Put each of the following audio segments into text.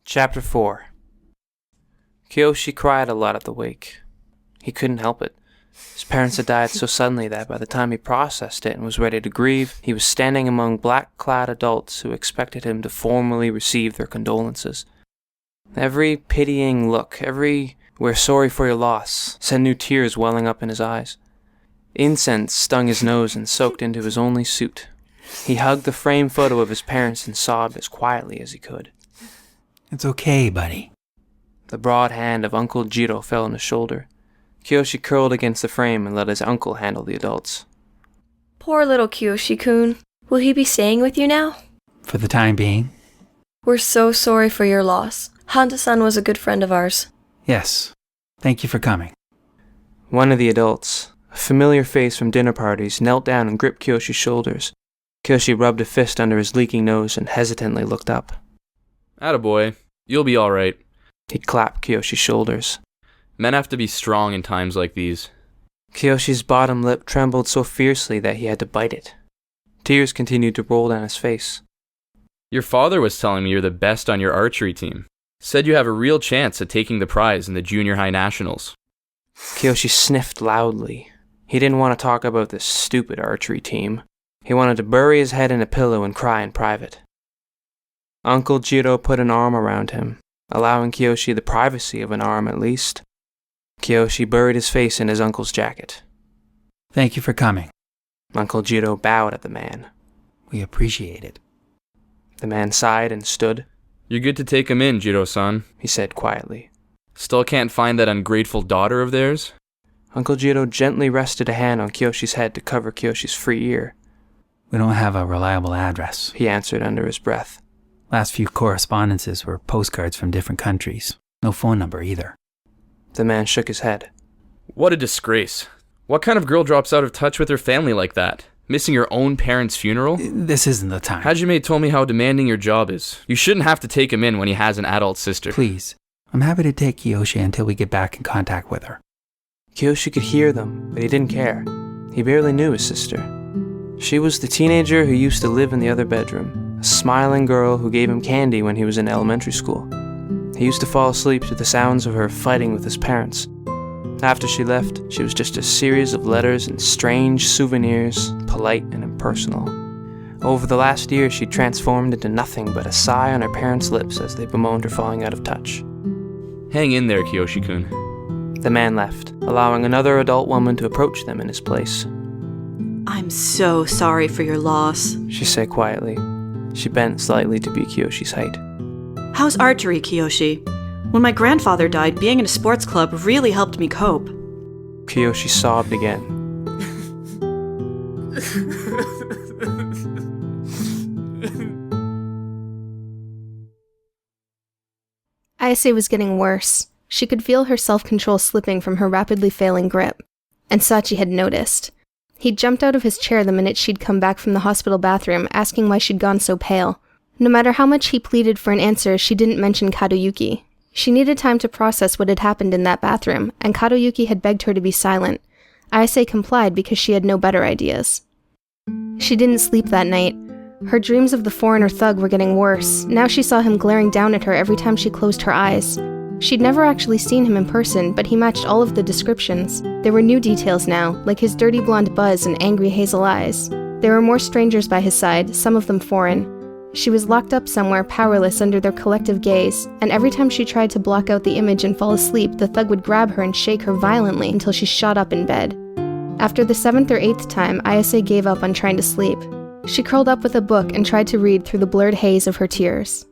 Chapter 4. Kyoshi cried a lot at the wake. He couldn't help it. His parents had died so suddenly that by the time he processed it and was ready to grieve, he was standing among black-clad adults who expected him to formally receive their condolences. Every pitying look, every "we're sorry for your loss," sent new tears welling up in his eyes. Incense stung his nose and soaked into his only suit. He hugged the framed photo of his parents and sobbed as quietly as he could. It's okay, buddy. The broad hand of Uncle Jiro fell on his shoulder. Kyoshi curled against the frame and let his uncle handle the adults. Poor little Kyoshi-kun. Will he be staying with you now? For the time being. We're so sorry for your loss. Hanta-san was a good friend of ours. Yes. Thank you for coming. One of the adults, a familiar face from dinner parties, knelt down and gripped Kyoshi's shoulders. Kyoshi rubbed a fist under his leaking nose and hesitantly looked up. Attaboy. You'll be alright. He clapped Kyoshi's shoulders. Men have to be strong in times like these. Kyoshi's bottom lip trembled so fiercely that he had to bite it. Tears continued to roll down his face. Your father was telling me you're the best on your archery team. Said you have a real chance at taking the prize in the junior high nationals. Kyoshi sniffed loudly. He didn't want to talk about this stupid archery team. He wanted to bury his head in a pillow and cry in private. Uncle Jiro put an arm around him, allowing Kyoshi the privacy of an arm at least. Kyoshi buried his face in his uncle's jacket. Thank you for coming. Uncle Jiro bowed at the man. We appreciate it. The man sighed and stood. You're good to take him in, Jiro-san, he said quietly. Still can't find that ungrateful daughter of theirs? Uncle Jiro gently rested a hand on Kyoshi's head to cover Kyoshi's free ear. We don't have a reliable address, he answered under his breath. Last few correspondences were postcards from different countries. No phone number either. The man shook his head. What a disgrace. What kind of girl drops out of touch with her family like that? Missing your own parents' funeral? This isn't the time. Hajime told me how demanding your job is. You shouldn't have to take him in when he has an adult sister. Please. I'm happy to take Kyoshi until we get back in contact with her. Kyoshi could hear them, but he didn't care. He barely knew his sister. She was the teenager who used to live in the other bedroom, a smiling girl who gave him candy when he was in elementary school. He used to fall asleep to the sounds of her fighting with his parents. After she left, she was just a series of letters and strange souvenirs, polite and impersonal. Over the last year, she transformed into nothing but a sigh on her parents' lips as they bemoaned her falling out of touch. Hang in there, Kyoshi-kun. The man left, allowing another adult woman to approach them in his place. I'm so sorry for your loss, she said quietly. She bent slightly to be Kyoshi's height. How's archery, Kyoshi? When my grandfather died, being in a sports club really helped me cope. Kyoshi sobbed again. Ayase was getting worse. She could feel her self-control slipping from her rapidly failing grip. And Sachi had noticed. He jumped out of his chair the minute she'd come back from the hospital bathroom, asking why she'd gone so pale. No matter how much he pleaded for an answer, she didn't mention Kadoyuki. She needed time to process what had happened in that bathroom, and Kadoyuki had begged her to be silent. Ayase complied because she had no better ideas. She didn't sleep that night. Her dreams of the foreigner thug were getting worse. Now she saw him glaring down at her every time she closed her eyes. She'd never actually seen him in person, but he matched all of the descriptions. There were new details now, like his dirty blonde buzz and angry hazel eyes. There were more strangers by his side, some of them foreign. She was locked up somewhere, powerless under their collective gaze, and every time she tried to block out the image and fall asleep, the thug would grab her and shake her violently until she shot up in bed. After the 7th or 8th time, Ayase gave up on trying to sleep. She curled up with a book and tried to read through the blurred haze of her tears.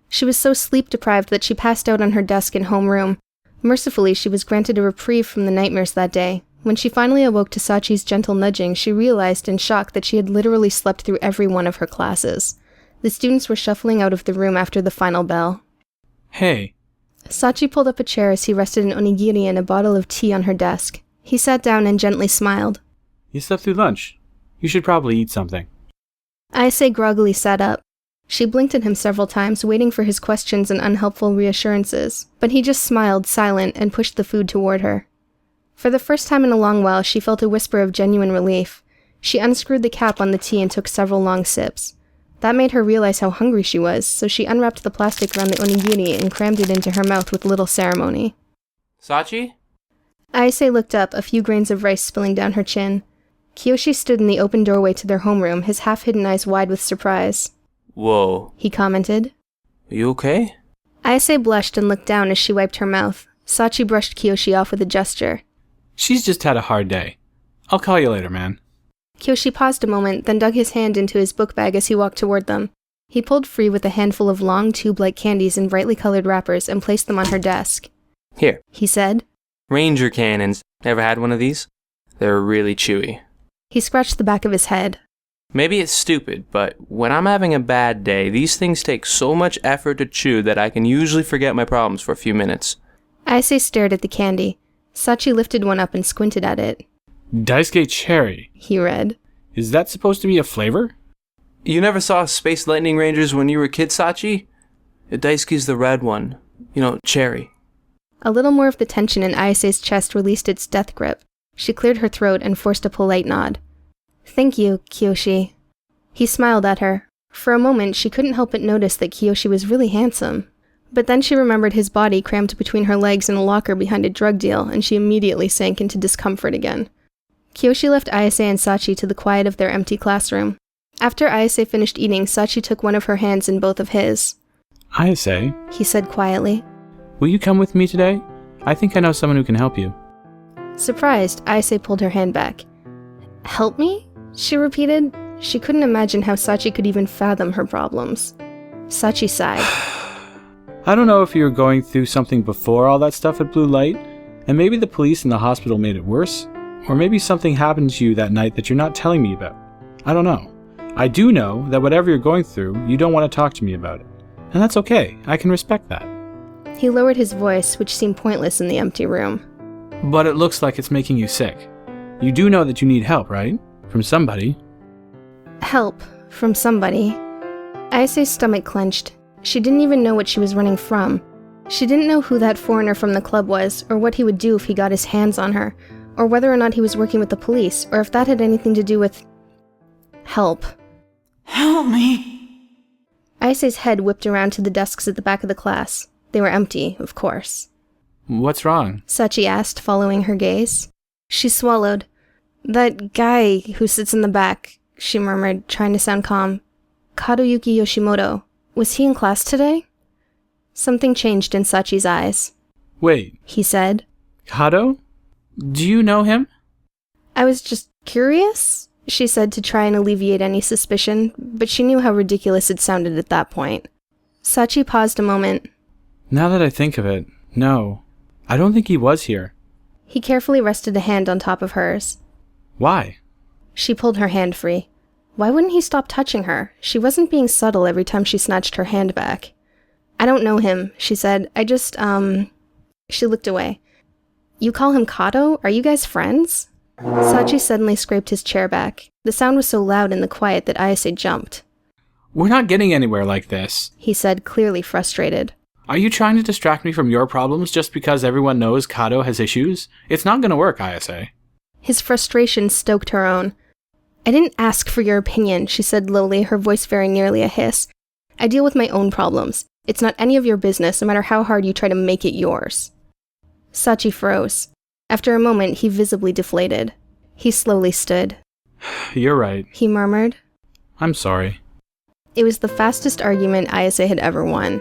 She was so sleep-deprived that she passed out on her desk in homeroom. Mercifully, she was granted a reprieve from the nightmares that day. When she finally awoke to Sachi's gentle nudging, she realized in shock that she had literally slept through every one of her classes. The students were shuffling out of the room after the final bell. Hey. Sachi pulled up a chair as he rested an onigiri and a bottle of tea on her desk. He sat down and gently smiled. You slept through lunch. You should probably eat something. Ayase groggily sat up. She blinked at him several times, waiting for his questions and unhelpful reassurances, but he just smiled, silent, and pushed the food toward her. For the first time in a long while, she felt a whisper of genuine relief. She unscrewed the cap on the tea and took several long sips. That made her realize how hungry she was, so she unwrapped the plastic around the onigiri and crammed it into her mouth with little ceremony. Sachi? Ayase looked up, a few grains of rice spilling down her chin. Kyoshi stood in the open doorway to their homeroom, his half-hidden eyes wide with surprise. Whoa. He commented. Are you okay? Ayase blushed and looked down as she wiped her mouth. Sachi brushed Kyoshi off with a gesture. She's just had a hard day. I'll call you later, man. Kyoshi paused a moment, then dug his hand into his book bag as he walked toward them. He pulled free with a handful of long, tube-like candies in brightly colored wrappers and placed them on her desk. Here. He said. Ranger cannons. Ever had one of these? They're really chewy. He scratched the back of his head. Maybe it's stupid, but when I'm having a bad day, these things take so much effort to chew that I can usually forget my problems for a few minutes. Ayase stared at the candy. Sachi lifted one up and squinted at it. Daisuke Cherry. He read. Is that supposed to be a flavor? You never saw Space Lightning Rangers when you were a kid, Sachi? Daisuke's the red one. You know, cherry. A little more of the tension in Ayase's chest released its death grip. She cleared her throat and forced a polite nod. Thank you, Kyoshi. He smiled at her. For a moment, she couldn't help but notice that Kyoshi was really handsome. But then she remembered his body crammed between her legs in a locker behind a drug deal, and she immediately sank into discomfort again. Kyoshi left Ayase and Sachi to the quiet of their empty classroom. After Ayase finished eating, Sachi took one of her hands in both of his. Ayase, He said quietly. will you come with me today? I think I know someone who can help you. Surprised, Ayase pulled her hand back. Help me? She repeated. She couldn't imagine how Sachi could even fathom her problems. Sachi sighed. I don't know if you were going through something before all that stuff at Blue Light, and maybe the police and the hospital made it worse, or maybe something happened to you that night that you're not telling me about. I don't know. I do know that whatever you're going through, you don't want to talk to me about it. And that's okay. I can respect that. He lowered his voice, which seemed pointless in the empty room. But it looks like it's making you sick. You do know that you need help, right? From somebody. Help from somebody. Ayase's stomach clenched. She didn't even know what she was running from. She didn't know who that foreigner from the club was, or what he would do if he got his hands on her, or whether or not he was working with the police, or if that had anything to do with... help. Help me. Ayase's head whipped around to the desks at the back of the class. They were empty, of course. What's wrong? Sachi asked, following her gaze. She swallowed. That guy who sits in the back, she murmured, trying to sound calm. Kaduyuki Yoshimoto. Was he in class today? Something changed in Sachi's eyes. Wait, He said. Kado? Do you know him? I was just curious, she said to try and alleviate any suspicion, but she knew how ridiculous it sounded at that point. Sachi paused a moment. Now that I think of it, no. I don't think he was here. He carefully rested a hand on top of hers. Why? She pulled her hand free. Why wouldn't he stop touching her? She wasn't being subtle every time she snatched her hand back. I don't know him, she said. She looked away. You call him Kato? Are you guys friends? Sachi suddenly scraped his chair back. The sound was so loud in the quiet that Ayase jumped. We're not getting anywhere like this, He said, clearly frustrated. Are you trying to distract me from your problems just because everyone knows Kato has issues? It's not gonna work, Ayase. His frustration stoked her own. I didn't ask for your opinion, she said lowly, her voice very nearly a hiss. I deal with my own problems. It's not any of your business, no matter how hard you try to make it yours. Sachi froze. After a moment, he visibly deflated. He slowly stood. You're right. He murmured. I'm sorry. It was the fastest argument Ayase had ever won.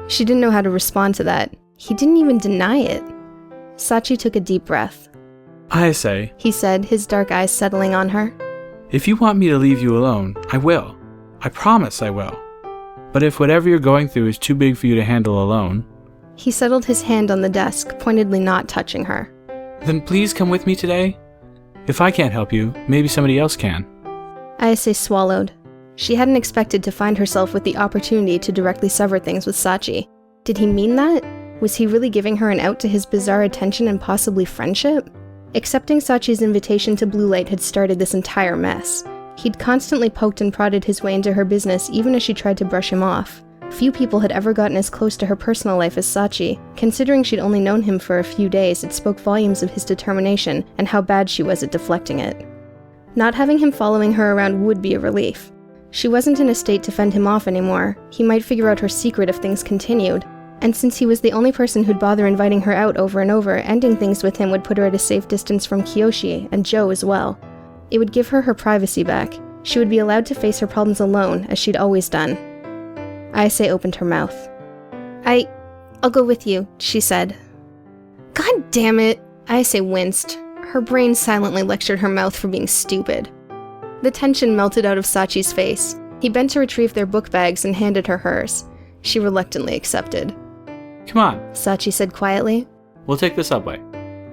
She didn't know how to respond to that. He didn't even deny it. Sachi took a deep breath. Ayase, He said, his dark eyes settling on her. if you want me to leave you alone, I will. I promise I will. But if whatever you're going through is too big for you to handle alone, He settled his hand on the desk, pointedly not touching her. then please come with me today. If I can't help you, maybe somebody else can. Ayase swallowed. She hadn't expected to find herself with the opportunity to directly sever things with Sachi. Did he mean that? Was he really giving her an out to his bizarre attention and possibly friendship? Accepting Sachi's invitation to Blue Light had started this entire mess. He'd constantly poked and prodded his way into her business even as she tried to brush him off. Few people had ever gotten as close to her personal life as Sachi. Considering she'd only known him for a few days, it spoke volumes of his determination and how bad she was at deflecting it. Not having him following her around would be a relief. She wasn't in a state to fend him off anymore. He might figure out her secret if things continued. And since he was the only person who'd bother inviting her out over and over, ending things with him would put her at a safe distance from Kyoshi and Joe as well. It would give her her privacy back. She would be allowed to face her problems alone, as she'd always done. Ayase opened her mouth. I'll go with you, she said. God damn it! Ayase winced. Her brain silently lectured her mouth for being stupid. The tension melted out of Sachi's face. He bent to retrieve their book bags and handed her hers. She reluctantly accepted. Come on, Sachi said quietly. we'll take the subway.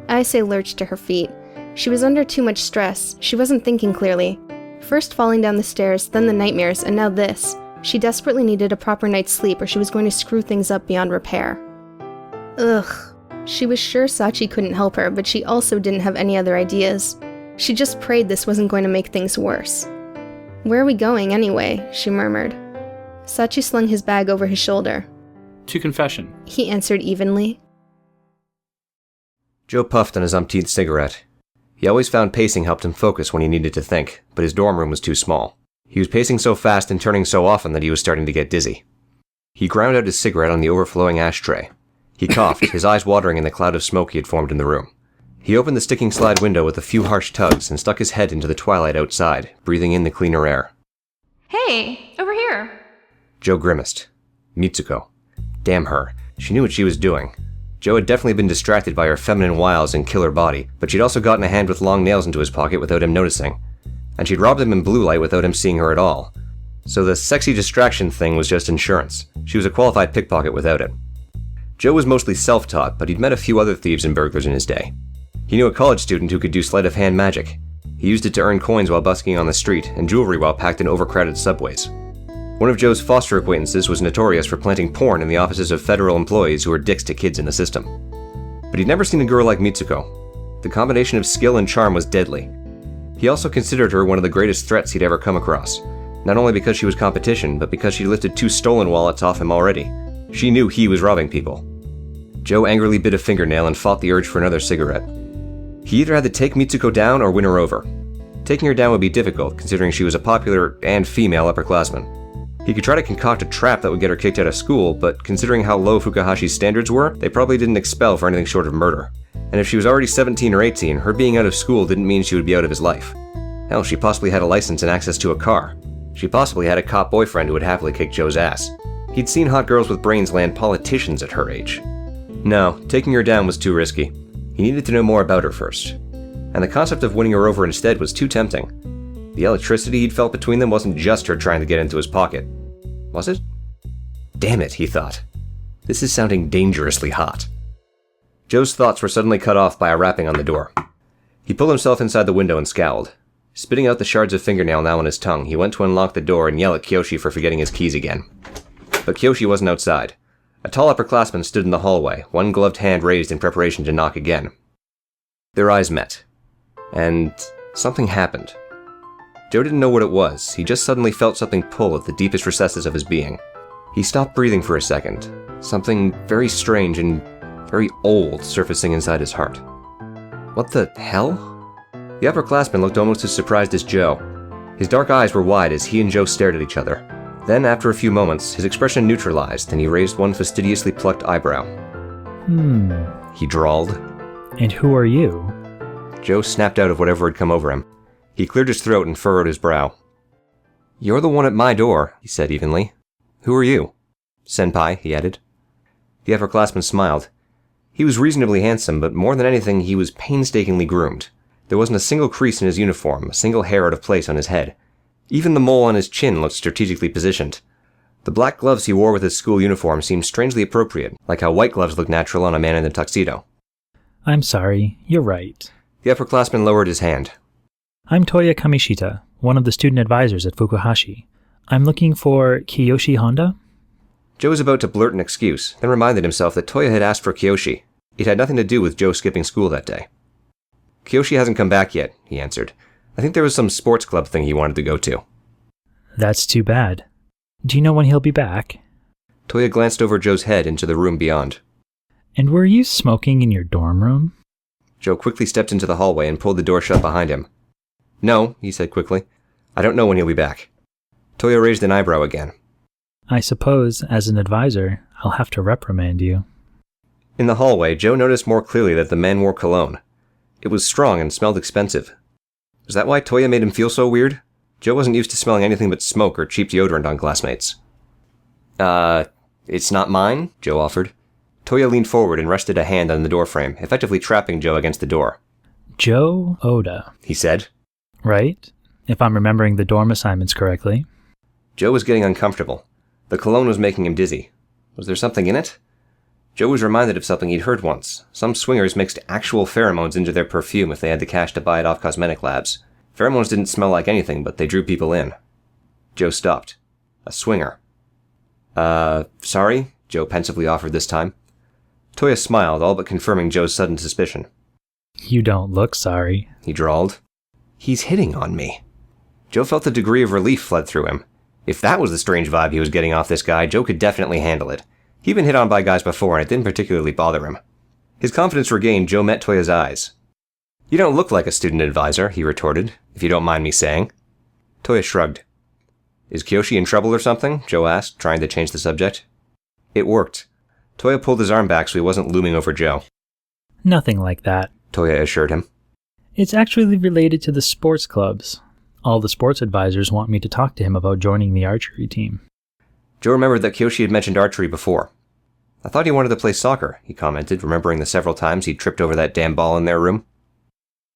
Ayase lurched to her feet. She was under too much stress. She wasn't thinking clearly. First falling down the stairs, then the nightmares, and now this. She desperately needed a proper night's sleep or she was going to screw things up beyond repair. Ugh. She was sure Sachi couldn't help her, but she also didn't have any other ideas. She just prayed this wasn't going to make things worse. Where are we going, anyway? She murmured. Sachi slung his bag over his shoulder. To confession. He answered evenly. Joe puffed on his umpteenth cigarette. He always found pacing helped him focus when he needed to think, but his dorm room was too small. He was pacing so fast and turning so often that he was starting to get dizzy. He ground out his cigarette on the overflowing ashtray. He coughed, his eyes watering in the cloud of smoke he had formed in the room. He opened the sticking slide window with a few harsh tugs and stuck his head into the twilight outside, breathing in the cleaner air. Hey, over here. Joe grimaced. Mitsuko. Damn her. She knew what she was doing. Joe had definitely been distracted by her feminine wiles and killer body, but she'd also gotten a hand with long nails into his pocket without him noticing. And she'd robbed him in blue light without him seeing her at all. So the sexy distraction thing was just insurance. She was a qualified pickpocket without it. Joe was mostly self-taught, but he'd met a few other thieves and burglars in his day. He knew a college student who could do sleight-of-hand magic. He used it to earn coins while busking on the street, and jewelry while packed in overcrowded subways. One of Joe's foster acquaintances was notorious for planting porn in the offices of federal employees who were dicks to kids in the system. But he'd never seen a girl like Mitsuko. The combination of skill and charm was deadly. He also considered her one of the greatest threats he'd ever come across, not only because she was competition, but because she lifted 2 stolen wallets off him already. She knew he was robbing people. Joe angrily bit a fingernail and fought the urge for another cigarette. He either had to take Mitsuko down or win her over. Taking her down would be difficult, considering she was a popular and female upperclassman. He could try to concoct a trap that would get her kicked out of school, but considering how low Fukahashi's standards were, they probably didn't expel for anything short of murder. And if she was already 17 or 18, her being out of school didn't mean she would be out of his life. Hell, she possibly had a license and access to a car. She possibly had a cop boyfriend who would happily kick Joe's ass. He'd seen hot girls with brains land politicians at her age. No, taking her down was too risky. He needed to know more about her first. And the concept of winning her over instead was too tempting. The electricity he'd felt between them wasn't just her trying to get into his pocket. Was it? Damn it, he thought. This is sounding dangerously hot. Joe's thoughts were suddenly cut off by a rapping on the door. He pulled himself inside the window and scowled. Spitting out the shards of fingernail now on his tongue, he went to unlock the door and yell at Kyoshi for forgetting his keys again. But Kyoshi wasn't outside. A tall upperclassman stood in the hallway, one gloved hand raised in preparation to knock again. Their eyes met. And something happened. Joe didn't know what it was, he just suddenly felt something pull at the deepest recesses of his being. He stopped breathing for a second, something very strange and very old surfacing inside his heart. What the hell? The upperclassman looked almost as surprised as Joe. His dark eyes were wide as he and Joe stared at each other. Then, after a few moments, his expression neutralized and he raised one fastidiously plucked eyebrow. He drawled. And who are you? Joe snapped out of whatever had come over him. He cleared his throat and furrowed his brow. You're the one at my door, he said evenly. Who are you? Senpai, he added. The upperclassman smiled. He was reasonably handsome, but more than anything, he was painstakingly groomed. There wasn't a single crease in his uniform, a single hair out of place on his head. Even the mole on his chin looked strategically positioned. The black gloves he wore with his school uniform seemed strangely appropriate, like how white gloves look natural on a man in a tuxedo. I'm sorry, you're right. The upperclassman lowered his hand. I'm Toya Kamishita, one of the student advisors at Fukuhashi. I'm looking for Kyoshi Honda? Joe was about to blurt an excuse, then reminded himself that Toya had asked for Kyoshi. It had nothing to do with Joe skipping school that day. Kyoshi hasn't come back yet, he answered. I think there was some sports club thing he wanted to go to. That's too bad. Do you know when he'll be back? Toya glanced over Joe's head into the room beyond. And were you smoking in your dorm room? Joe quickly stepped into the hallway and pulled the door shut behind him. No, he said quickly. I don't know when he'll be back. Toya raised an eyebrow again. I suppose, as an advisor, I'll have to reprimand you. In the hallway, Joe noticed more clearly that the man wore cologne. It was strong and smelled expensive. Was that why Toya made him feel so weird? Joe wasn't used to smelling anything but smoke or cheap deodorant on classmates. It's not mine, Joe offered. Toya leaned forward and rested a hand on the doorframe, effectively trapping Joe against the door. Joe Oda, He said. right? If I'm remembering the dorm assignments correctly. Joe was getting uncomfortable. The cologne was making him dizzy. Was there something in it? Joe was reminded of something he'd heard once. Some swingers mixed actual pheromones into their perfume if they had the cash to buy it off cosmetic labs. Pheromones didn't smell like anything, but they drew people in. Joe stopped. A swinger. Sorry? Joe pensively offered this time. Toya smiled, all but confirming Joe's sudden suspicion. You don't look sorry. He drawled. He's hitting on me. Joe felt a degree of relief flood through him. If that was the strange vibe he was getting off this guy, Joe could definitely handle it. He'd been hit on by guys before, and it didn't particularly bother him. His confidence regained, Joe met Toya's eyes. You don't look like a student advisor, he retorted, if you don't mind me saying. Toya shrugged. Is Kyoshi in trouble or something? Joe asked, trying to change the subject. It worked. Toya pulled his arm back so he wasn't looming over Joe. Nothing like that. Toya assured him. It's actually related to the sports clubs. All the sports advisors want me to talk to him about joining the archery team. Joe remembered that Kyoshi had mentioned archery before. I thought he wanted to play soccer, he commented, remembering the several times he'd tripped over that damn ball in their room.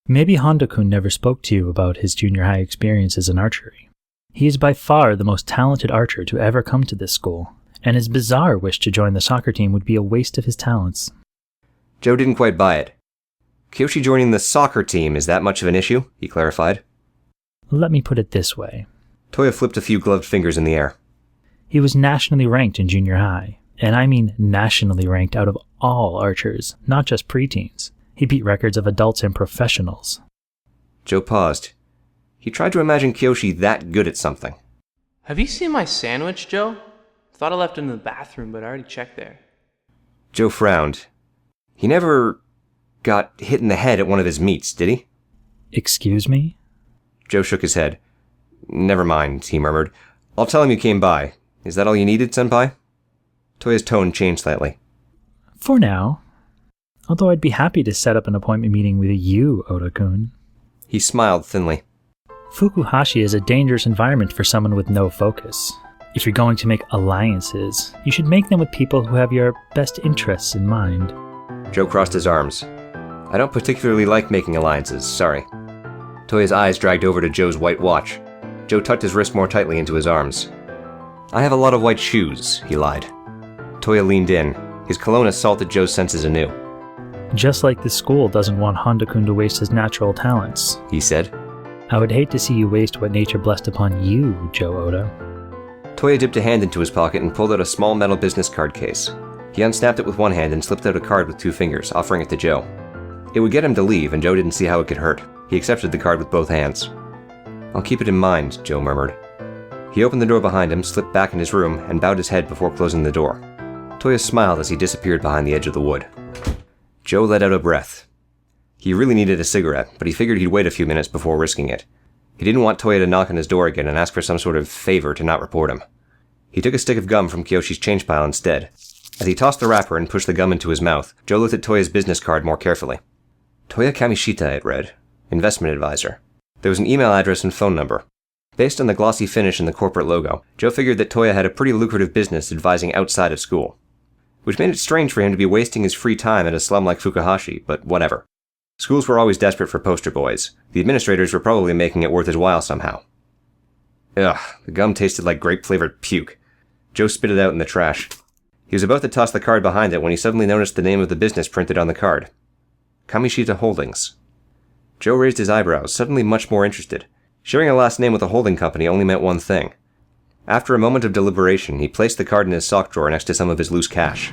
Maybe Honda-kun never spoke to you about his junior high experiences in archery. He is by far the most talented archer to ever come to this school, and his bizarre wish to join the soccer team would be a waste of his talents. Joe didn't quite buy it. Kyoshi joining the soccer team, is that much of an issue? He clarified. Let me put it this way. Toya flipped a few gloved fingers in the air. He was nationally ranked in junior high, and I mean nationally ranked out of all archers, not just preteens. He beat records of adults and professionals. Joe paused. He tried to imagine Kyoshi that good at something. Have you seen my sandwich, Joe? Thought I left it in the bathroom, but I already checked there. Joe frowned. He never got hit in the head at one of his meets, did he? Excuse me? Joe shook his head. Never mind, he murmured. I'll tell him you came by. Is that all you needed, Senpai? Toya's tone changed slightly. For now. Although I'd be happy to set up an appointment meeting with you, Oda-kun. He smiled thinly. Fukuhashi is a dangerous environment for someone with no focus. If you're going to make alliances, you should make them with people who have your best interests in mind. Joe crossed his arms. I don't particularly like making alliances, sorry. Toya's eyes dragged over to Joe's white watch. Joe tucked his wrist more tightly into his arms. I have a lot of white shoes, he lied. Toya leaned in. His cologne assaulted Joe's senses anew. Just like the school doesn't want Honda-kun to waste his natural talents, he said. I would hate to see you waste what nature blessed upon you, Joe Oda. Toya dipped a hand into his pocket and pulled out a small metal business card case. He unsnapped it with one hand and slipped out a card with 2 fingers, offering it to Joe. It would get him to leave, and Joe didn't see how it could hurt. He accepted the card with both hands. I'll keep it in mind, Joe murmured. He opened the door behind him, slipped back in his room, and bowed his head before closing the door. Toya smiled as he disappeared behind the edge of the wood. Joe let out a breath. He really needed a cigarette, but he figured he'd wait a few minutes before risking it. He didn't want Toya to knock on his door again and ask for some sort of favor to not report him. He took a stick of gum from Kyoshi's change pile instead. As he tossed the wrapper and pushed the gum into his mouth, Joe looked at Toya's business card more carefully. Toya Kamishita, it read. Investment advisor. There was an email address and phone number. Based on the glossy finish and the corporate logo, Joe figured that Toya had a pretty lucrative business advising outside of school. Which made it strange for him to be wasting his free time at a slum like Fukuhashi, but whatever. Schools were always desperate for poster boys. The administrators were probably making it worth his while somehow. Ugh, the gum tasted like grape-flavored puke. Joe spit it out in the trash. He was about to toss the card behind it when he suddenly noticed the name of the business printed on the card. Kamishita Holdings. Joe raised his eyebrows, suddenly much more interested. Sharing a last name with a holding company only meant one thing. After a moment of deliberation, he placed the card in his sock drawer next to some of his loose cash.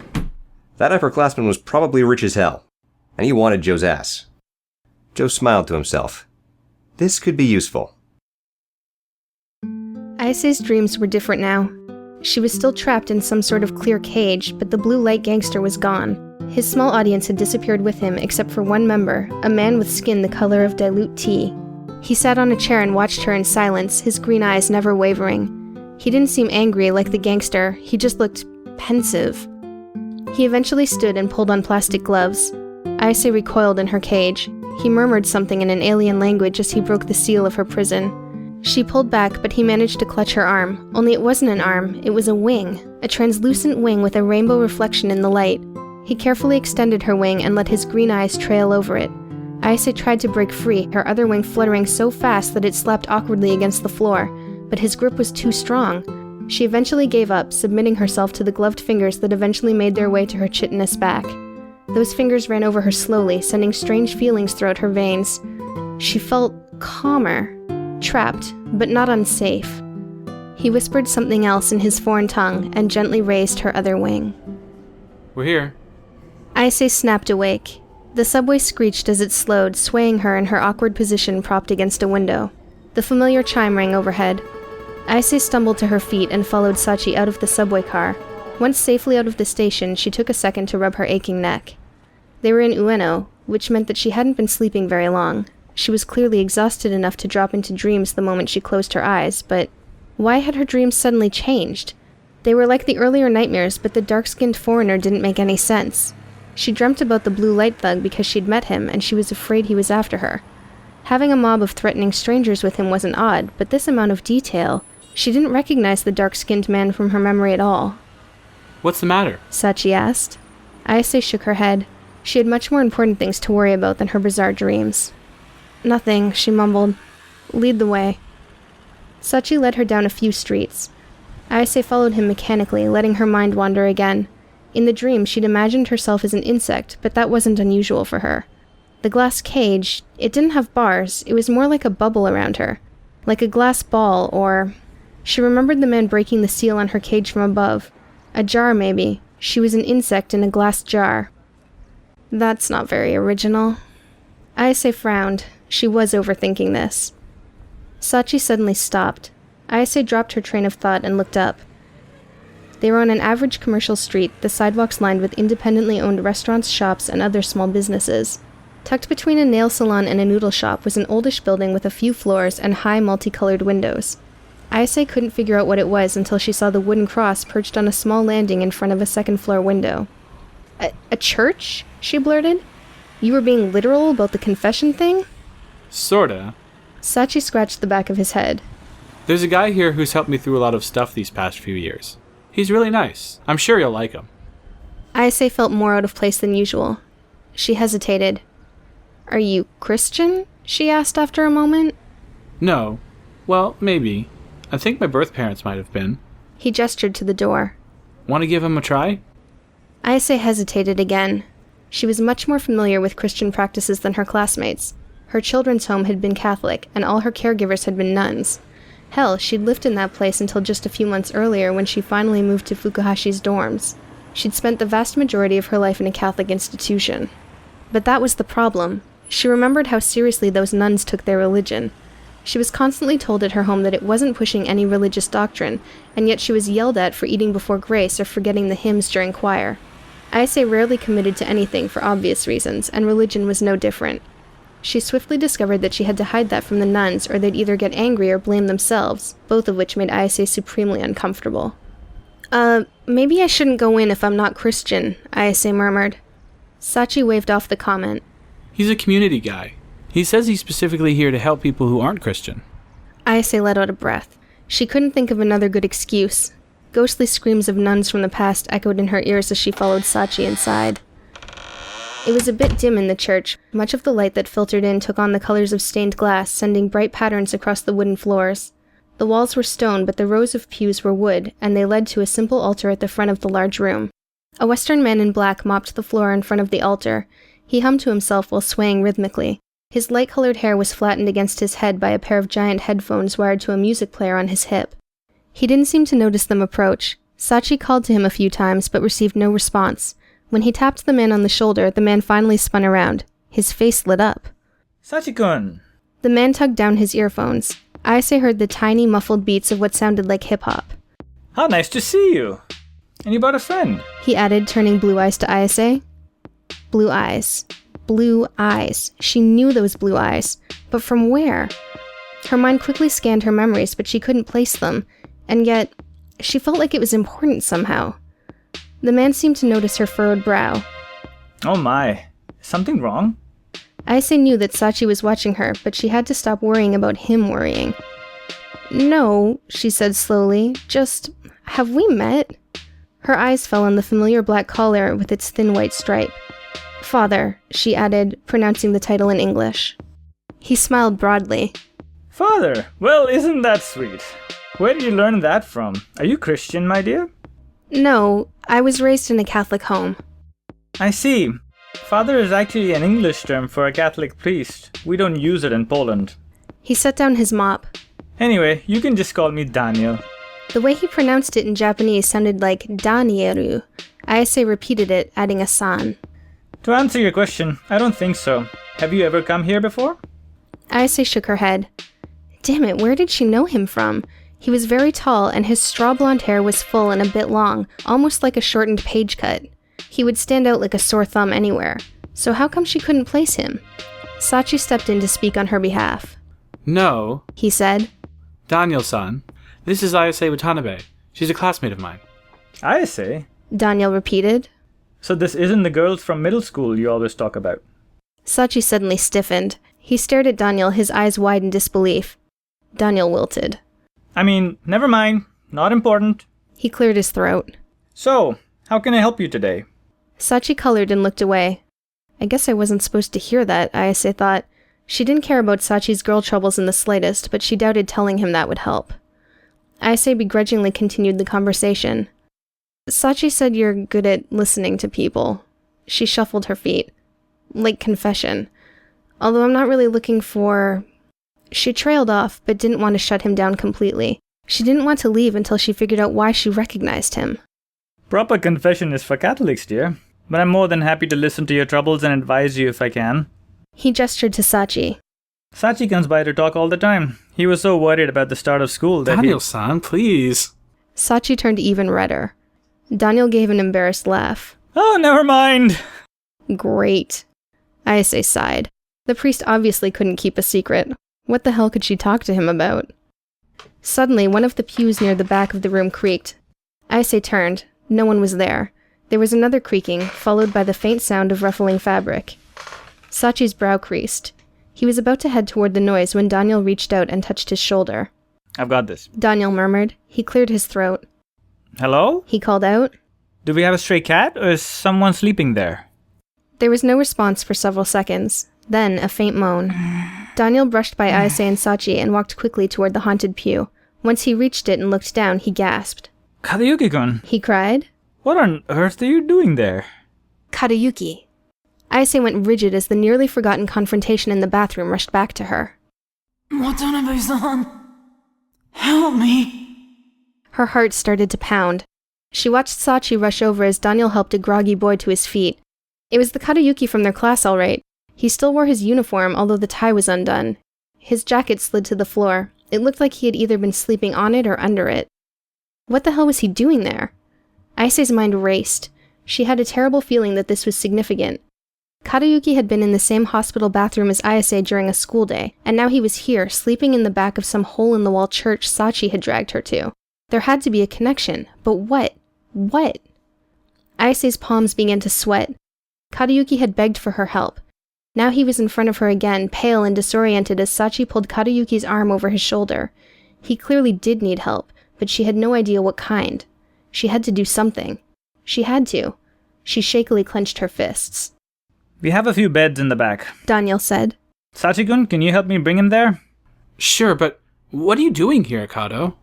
That upperclassman was probably rich as hell, and he wanted Joe's ass. Joe smiled to himself. This could be useful. Ayse's dreams were different now. She was still trapped in some sort of clear cage, but the blue light gangster was gone. His small audience had disappeared with him except for one member, a man with skin the color of dilute tea. He sat on a chair and watched her in silence, his green eyes never wavering. He didn't seem angry like the gangster, he just looked pensive. He eventually stood and pulled on plastic gloves. Ayase recoiled in her cage. He murmured something in an alien language as he broke the seal of her prison. She pulled back, but he managed to clutch her arm. Only it wasn't an arm, it was a wing. A translucent wing with a rainbow reflection in the light. He carefully extended her wing and let his green eyes trail over it. Ayase tried to break free, her other wing fluttering so fast that it slapped awkwardly against the floor, but his grip was too strong. She eventually gave up, submitting herself to the gloved fingers that eventually made their way to her chitinous back. Those fingers ran over her slowly, sending strange feelings throughout her veins. She felt calmer, trapped, but not unsafe. He whispered something else in his foreign tongue and gently raised her other wing. We're here. Ayase snapped awake. The subway screeched as it slowed, swaying her in her awkward position propped against a window. The familiar chime rang overhead. Ayase stumbled to her feet and followed Sachi out of the subway car. Once safely out of the station, she took a second to rub her aching neck. They were in Ueno, which meant that she hadn't been sleeping very long. She was clearly exhausted enough to drop into dreams the moment she closed her eyes, but why had her dreams suddenly changed? They were like the earlier nightmares, but the dark-skinned foreigner didn't make any sense. She dreamt about the blue light thug because she'd met him, and she was afraid he was after her. Having a mob of threatening strangers with him wasn't odd, but this amount of detail... She didn't recognize the dark-skinned man from her memory at all. What's the matter? Sachi asked. Ayase shook her head. She had much more important things to worry about than her bizarre dreams. Nothing, she mumbled. Lead the way. Sachi led her down a few streets. Ayase followed him mechanically, letting her mind wander again. In the dream, she'd imagined herself as an insect, but that wasn't unusual for her. The glass cage, it didn't have bars, it was more like a bubble around her. Like a glass ball, or... She remembered the man breaking the seal on her cage from above. A jar, maybe. She was an insect in a glass jar. That's not very original. Ayase frowned. She was overthinking this. Sachi suddenly stopped. Ayase dropped her train of thought and looked up. They were on an average commercial street, the sidewalks lined with independently owned restaurants, shops, and other small businesses. Tucked between a nail salon and a noodle shop was an oldish building with a few floors and high multicolored windows. Ayase couldn't figure out what it was until she saw the wooden cross perched on a small landing in front of a second-floor window. A church? She blurted. You were being literal about the confession thing? Sorta. Sachi scratched the back of his head. There's a guy here who's helped me through a lot of stuff these past few years. He's really nice. I'm sure you'll like him. Ayase felt more out of place than usual. She hesitated. Are you Christian? She asked after a moment. No. Well, maybe. I think my birth parents might have been. He gestured to the door. Want to give him a try? Ayase hesitated again. She was much more familiar with Christian practices than her classmates. Her children's home had been Catholic, and all her caregivers had been nuns. Hell, she'd lived in that place until just a few months earlier when she finally moved to Fukuhashi's dorms. She'd spent the vast majority of her life in a Catholic institution. But that was the problem. She remembered how seriously those nuns took their religion. She was constantly told at her home that it wasn't pushing any religious doctrine, and yet she was yelled at for eating before grace or forgetting the hymns during choir. Ayase rarely committed to anything for obvious reasons, and religion was no different. She swiftly discovered that she had to hide that from the nuns, or they'd either get angry or blame themselves, both of which made Ayase supremely uncomfortable. Maybe I shouldn't go in if I'm not Christian, Ayase murmured. Sachi waved off the comment. He's a community guy. He says he's specifically here to help people who aren't Christian. Ayase let out a breath. She couldn't think of another good excuse. Ghostly screams of nuns from the past echoed in her ears as she followed Sachi inside. It was a bit dim in the church. Much of the light that filtered in took on the colors of stained glass, sending bright patterns across the wooden floors. The walls were stone, but the rows of pews were wood, and they led to a simple altar at the front of the large room. A Western man in black mopped the floor in front of the altar. He hummed to himself while swaying rhythmically. His light-colored hair was flattened against his head by a pair of giant headphones wired to a music player on his hip. He didn't seem to notice them approach. Sachi called to him a few times, but received no response. When he tapped the man on the shoulder, the man finally spun around. His face lit up. Sachi-kun! The man tugged down his earphones. Ayase heard the tiny, muffled beats of what sounded like hip-hop. How nice to see you! And you brought a friend. He added, turning blue eyes to Ayase. Blue eyes. Blue eyes. She knew those blue eyes. But from where? Her mind quickly scanned her memories, but she couldn't place them. And yet, she felt like it was important somehow. The man seemed to notice her furrowed brow. Oh my, is something wrong? Ayase knew that Sachi was watching her, but she had to stop worrying about him worrying. No, she said slowly, just, have we met? Her eyes fell on the familiar black collar with its thin white stripe. Father, she added, pronouncing the title in English. He smiled broadly. Father, well, isn't that sweet? Where did you learn that from? Are you Christian, my dear? No, I was raised in a Catholic home. I see. Father is actually an English term for a Catholic priest. We don't use it in Poland. He set down his mop. Anyway, you can just call me Daniel. The way he pronounced it in Japanese sounded like Danieru. Ayase repeated it, adding a san. To answer your question, I don't think so. Have you ever come here before? Ayase shook her head. Damn it, where did she know him from? He was very tall, and his straw blonde hair was full and a bit long, almost like a shortened page cut. He would stand out like a sore thumb anywhere. So how come she couldn't place him? Sachi stepped in to speak on her behalf. No, He said. Daniel-san. This is Ayase Watanabe. She's a classmate of mine. I say. Daniel repeated. So this isn't the girls from middle school you always talk about? Sachi suddenly stiffened. He stared at Daniel, his eyes wide in disbelief. Daniel wilted. I mean, never mind. Not important. He cleared his throat. So, how can I help you today? Sachi colored and looked away. I guess I wasn't supposed to hear that, Ayase thought. She didn't care about Sachi's girl troubles in the slightest, but she doubted telling him that would help. Ayase begrudgingly continued the conversation. Sachi said you're good at listening to people. She shuffled her feet. Like confession. Although I'm not really looking for... She trailed off, but didn't want to shut him down completely. She didn't want to leave until she figured out why she recognized him. Proper confession is for Catholics, dear. But I'm more than happy to listen to your troubles and advise you if I can. He gestured to Sachi. Sachi comes by to talk all the time. He was so worried about the start of school that Daniel-san, please. Sachi turned even redder. Daniel gave an embarrassed laugh. Oh, never mind. Great. Ayase sighed. The priest obviously couldn't keep a secret. What the hell could she talk to him about? Suddenly, one of the pews near the back of the room creaked. Ayase turned. No one was there. There was another creaking, followed by the faint sound of ruffling fabric. Sachi's brow creased. He was about to head toward the noise when Daniel reached out and touched his shoulder. I've got this. Daniel murmured. He cleared his throat. Hello? He called out. Do we have a stray cat, or is someone sleeping there? There was no response for several seconds. Then, a faint moan. Daniel brushed by Ayase and Sachi and walked quickly toward the haunted pew. Once he reached it and looked down, he gasped. Kadayuki-kun! He cried. What on earth are you doing there? Kadayuki. Ayase went rigid as the nearly forgotten confrontation in the bathroom rushed back to her. Watanabe-san, help me. Her heart started to pound. She watched Sachi rush over as Daniel helped a groggy boy to his feet. It was the Kadayuki from their class, all right. He still wore his uniform, although the tie was undone. His jacket slid to the floor. It looked like he had either been sleeping on it or under it. What the hell was he doing there? Ayase's mind raced. She had a terrible feeling that this was significant. Kadayuki had been in the same hospital bathroom as Ayase during a school day, and now he was here, sleeping in the back of some hole-in-the-wall church Sachi had dragged her to. There had to be a connection, but what? What? Ayase's palms began to sweat. Kadayuki had begged for her help. Now he was in front of her again, pale and disoriented as Sachi pulled Kadayuki's arm over his shoulder. He clearly did need help, but she had no idea what kind. She had to do something. She had to. She shakily clenched her fists. We have a few beds in the back, Daniel said. Sachi-kun, can you help me bring him there? Sure, but what are you doing here, Kado?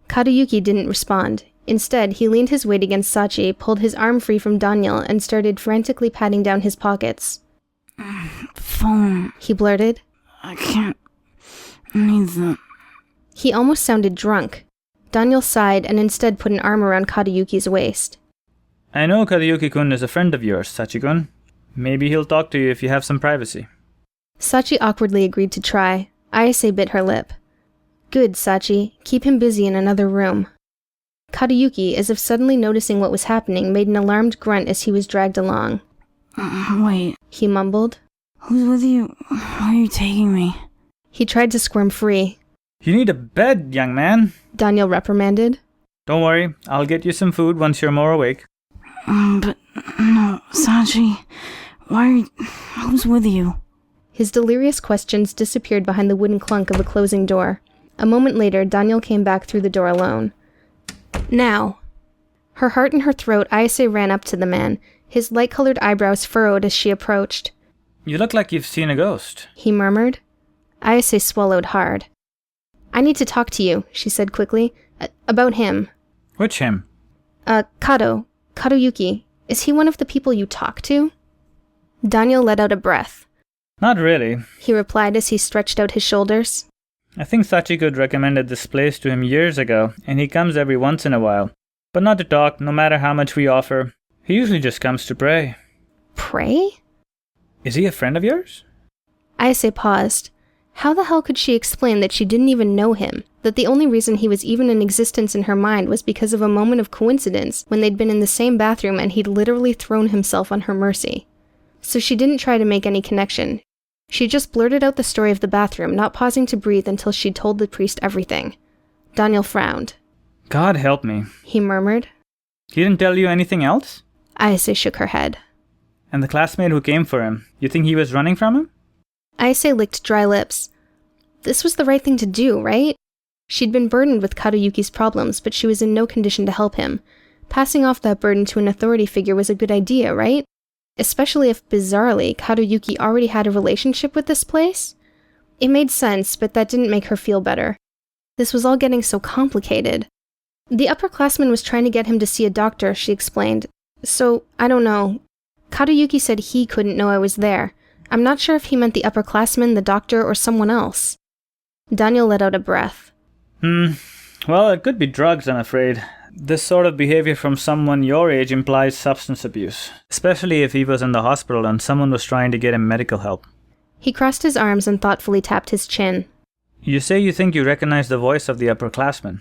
Kadayuki didn't respond. Instead, he leaned his weight against Sachi, pulled his arm free from Daniel, and started frantically patting down his pockets. Phone. He blurted. I can't. I need that. He almost sounded drunk. Daniel sighed and instead put an arm around Kadayuki's waist. I know Kadayuki-kun is a friend of yours, Sachi-kun. Maybe he'll talk to you if you have some privacy. Sachi awkwardly agreed to try. Ayase bit her lip. Good, Sachi. Keep him busy in another room. Kadayuki, as if suddenly noticing what was happening, made an alarmed grunt as he was dragged along. Wait. He mumbled. Who's with you? Where are you taking me? He tried to squirm free. You need a bed, young man. Daniel reprimanded. Don't worry, I'll get you some food once you're more awake. But no, Sachi, who's with you? His delirious questions disappeared behind the wooden clunk of a closing door. A moment later, Daniel came back through the door alone. Now. Her heart in her throat, Ayase ran up to the man, his light-colored eyebrows furrowed as she approached. You look like you've seen a ghost, he murmured. Ayase swallowed hard. I need to talk to you, she said quickly. About him. Which him? Kadoyuki. Is he one of the people you talk to? Daniel let out a breath. Not really, he replied as he stretched out his shoulders. I think Sachi recommended this place to him years ago, and he comes every once in a while. But not to talk, no matter how much we offer. He usually just comes to pray. Pray? Is he a friend of yours? Ayase paused. How the hell could she explain that she didn't even know him? That the only reason he was even in existence in her mind was because of a moment of coincidence when they'd been in the same bathroom and he'd literally thrown himself on her mercy. So she didn't try to make any connection. She just blurted out the story of the bathroom, not pausing to breathe until she'd told the priest everything. Daniel frowned. God help me, he murmured. He didn't tell you anything else? Ayase shook her head. And the classmate who came for him, you think he was running from him? Ayase licked dry lips. This was the right thing to do, right? She'd been burdened with Kadoyuki's problems, but she was in no condition to help him. Passing off that burden to an authority figure was a good idea, right? Especially if, bizarrely, Kadoyuki already had a relationship with this place? It made sense, but that didn't make her feel better. This was all getting so complicated. The upperclassman was trying to get him to see a doctor, she explained. So, I don't know. Kadoyuki said he couldn't know I was there. I'm not sure if he meant the upperclassman, the doctor, or someone else. Daniel let out a breath. Well, it could be drugs, I'm afraid. This sort of behavior from someone your age implies substance abuse, especially if he was in the hospital and someone was trying to get him medical help. He crossed his arms and thoughtfully tapped his chin. You say you think you recognize the voice of the upperclassman.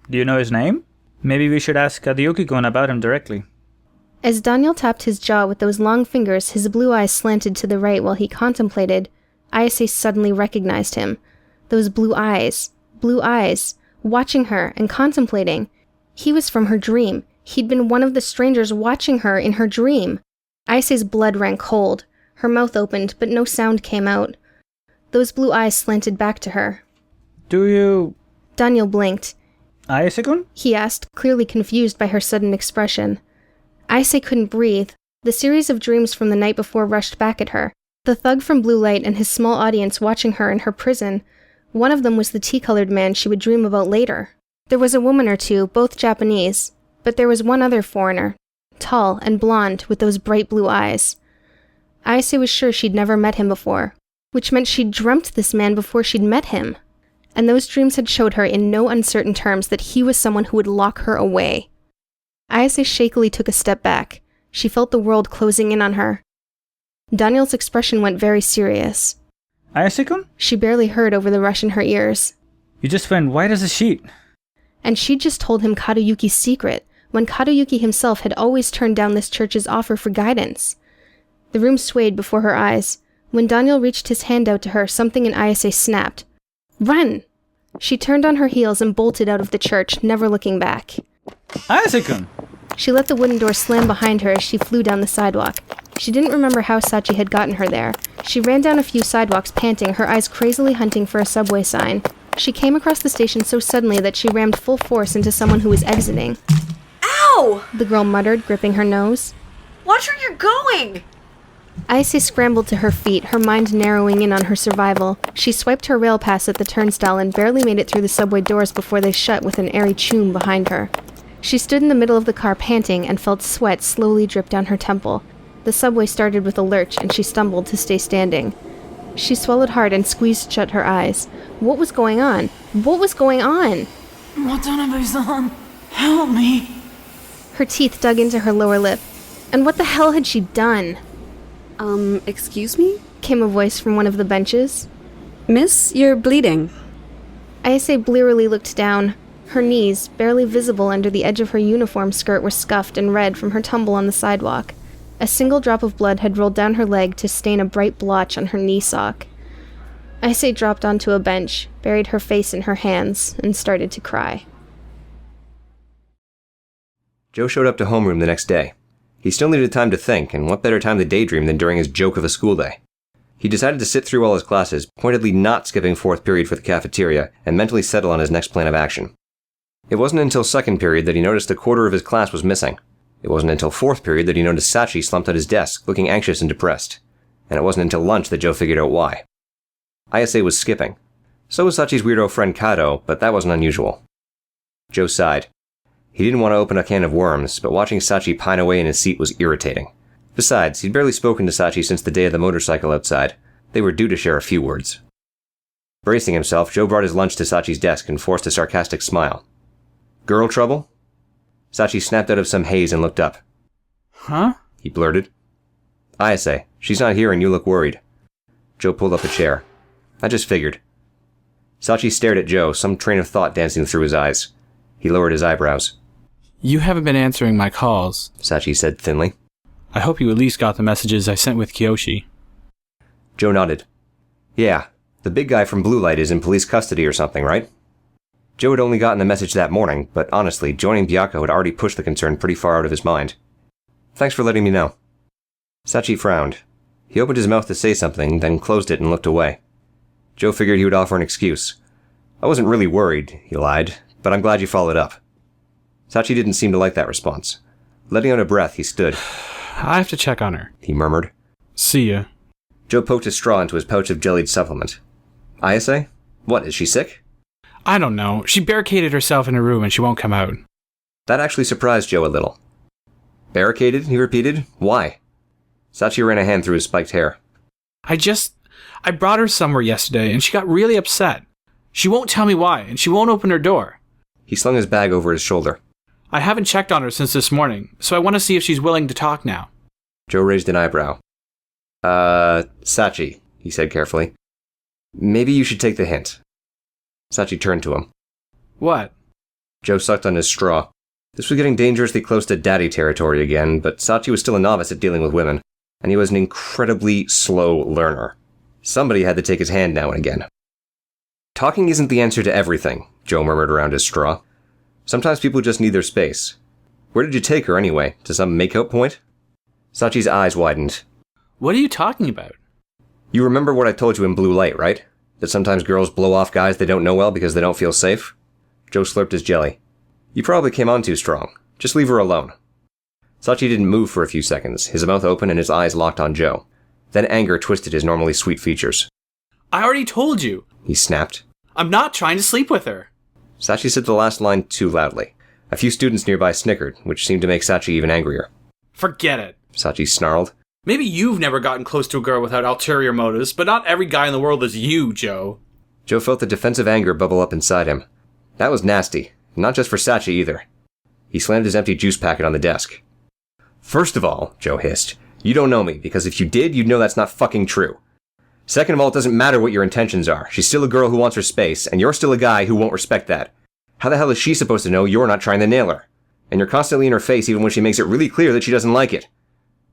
Do you know his name? Maybe we should ask Kadoyuki-kun about him directly. As Daniel tapped his jaw with those long fingers, his blue eyes slanted to the right while he contemplated. Ayase suddenly recognized him. Those blue eyes, watching her and contemplating. He was from her dream. He'd been one of the strangers watching her in her dream. Ayase's blood ran cold. Her mouth opened, but no sound came out. Those blue eyes slanted back to her. Do you... Daniel blinked. Ayase-kun? He asked, clearly confused by her sudden expression. Ayase couldn't breathe. The series of dreams from the night before rushed back at her. The thug from Blue Light and his small audience watching her in her prison. One of them was the tea-colored man she would dream about later. There was a woman or two, both Japanese, but there was one other foreigner, tall and blonde with those bright blue eyes. Ayase was sure she'd never met him before, which meant she'd dreamt this man before she'd met him. And those dreams had showed her in no uncertain terms that he was someone who would lock her away. Ayase shakily took a step back. She felt the world closing in on her. Daniel's expression went very serious. Ayase-kun? She barely heard over the rush in her ears. You just went white as a sheet. And she'd just told him Kadoyuki's secret, when Kadoyuki himself had always turned down this church's offer for guidance. The room swayed before her eyes. When Daniel reached his hand out to her, something in Ayase snapped. Run! She turned on her heels and bolted out of the church, never looking back. Ayase-kun! She let the wooden door slam behind her as she flew down the sidewalk. She didn't remember how Sachi had gotten her there. She ran down a few sidewalks panting, her eyes crazily hunting for a subway sign. She came across the station so suddenly that she rammed full force into someone who was exiting. Ow! The girl muttered, gripping her nose. Watch where you're going! Ayase scrambled to her feet, her mind narrowing in on her survival. She swiped her rail pass at the turnstile and barely made it through the subway doors before they shut with an airy choom behind her. She stood in the middle of the car panting and felt sweat slowly drip down her temple. The subway started with a lurch and she stumbled to stay standing. She swallowed hard and squeezed shut her eyes. What was going on? What was going on? Watanabe-san, help me. Her teeth dug into her lower lip. And what the hell had she done? Excuse me? Came a voice from one of the benches. Miss, you're bleeding. Ayase blearily looked down. Her knees, barely visible under the edge of her uniform skirt, were scuffed and red from her tumble on the sidewalk. A single drop of blood had rolled down her leg to stain a bright blotch on her knee sock. Ayase dropped onto a bench, buried her face in her hands, and started to cry. Joe showed up to homeroom the next day. He still needed time to think, and what better time to daydream than during his joke of a school day? He decided to sit through all his classes, pointedly not skipping fourth period for the cafeteria, and mentally settle on his next plan of action. It wasn't until second period that he noticed a quarter of his class was missing. It wasn't until fourth period that he noticed Sachi slumped at his desk, looking anxious and depressed. And it wasn't until lunch that Joe figured out why. Ayase was skipping. So was Sachi's weirdo friend Kato, but that wasn't unusual. Joe sighed. He didn't want to open a can of worms, but watching Sachi pine away in his seat was irritating. Besides, he'd barely spoken to Sachi since the day of the motorcycle outside. They were due to share a few words. Bracing himself, Joe brought his lunch to Sachi's desk and forced a sarcastic smile. "Girl trouble?" Sachi snapped out of some haze and looked up. "Huh?" he blurted. "Ayase, she's not here and you look worried." Joe pulled up a chair. "I just figured." Sachi stared at Joe, some train of thought dancing through his eyes. He lowered his eyebrows. "You haven't been answering my calls," Sachi said thinly. "I hope you at least got the messages I sent with Kyoshi." Joe nodded. "Yeah, the big guy from Blue Light is in police custody or something, right?" Joe had only gotten the message that morning, but honestly, joining Byakko had already pushed the concern pretty far out of his mind. "Thanks for letting me know." Sachi frowned. He opened his mouth to say something, then closed it and looked away. Joe figured he would offer an excuse. "I wasn't really worried," he lied, "but I'm glad you followed up." Sachi didn't seem to like that response. Letting out a breath, he stood. "I have to check on her," he murmured. "See ya." Joe poked a straw into his pouch of jellied supplement. "Ayase? What, is she sick?" "I don't know. She barricaded herself in her room and she won't come out." That actually surprised Joe a little. "Barricaded?" he repeated. "Why?" Sachi ran a hand through his spiked hair. I brought her somewhere yesterday and she got really upset. She won't tell me why, and she won't open her door." He slung his bag over his shoulder. "I haven't checked on her since this morning, so I want to see if she's willing to talk now." Joe raised an eyebrow. Sachi," he said carefully. "Maybe you should take the hint." Sachi turned to him. "What?" Joe sucked on his straw. This was getting dangerously close to daddy territory again, but Sachi was still a novice at dealing with women, and he was an incredibly slow learner. Somebody had to take his hand now and again. "Talking isn't the answer to everything," Joe murmured around his straw. "Sometimes people just need their space. Where did you take her anyway? To some make-out point?" Sachi's eyes widened. "What are you talking about?" "You remember what I told you in Blue Light, right? That sometimes girls blow off guys they don't know well because they don't feel safe?" Joe slurped his jelly. "You probably came on too strong. Just leave her alone." Sachi didn't move for a few seconds, his mouth open and his eyes locked on Joe. Then anger twisted his normally sweet features. "I already told you," he snapped. "I'm not trying to sleep with her." Sachi said the last line too loudly. A few students nearby snickered, which seemed to make Sachi even angrier. "Forget it," Sachi snarled. "Maybe you've never gotten close to a girl without ulterior motives, but not every guy in the world is you, Joe." Joe felt the defensive anger bubble up inside him. That was nasty, not just for Sachi either. He slammed his empty juice packet on the desk. "First of all," Joe hissed, "you don't know me, because if you did, you'd know that's not fucking true. Second of all, it doesn't matter what your intentions are. She's still a girl who wants her space, and you're still a guy who won't respect that. How the hell is she supposed to know you're not trying to nail her? And you're constantly in her face even when she makes it really clear that she doesn't like it."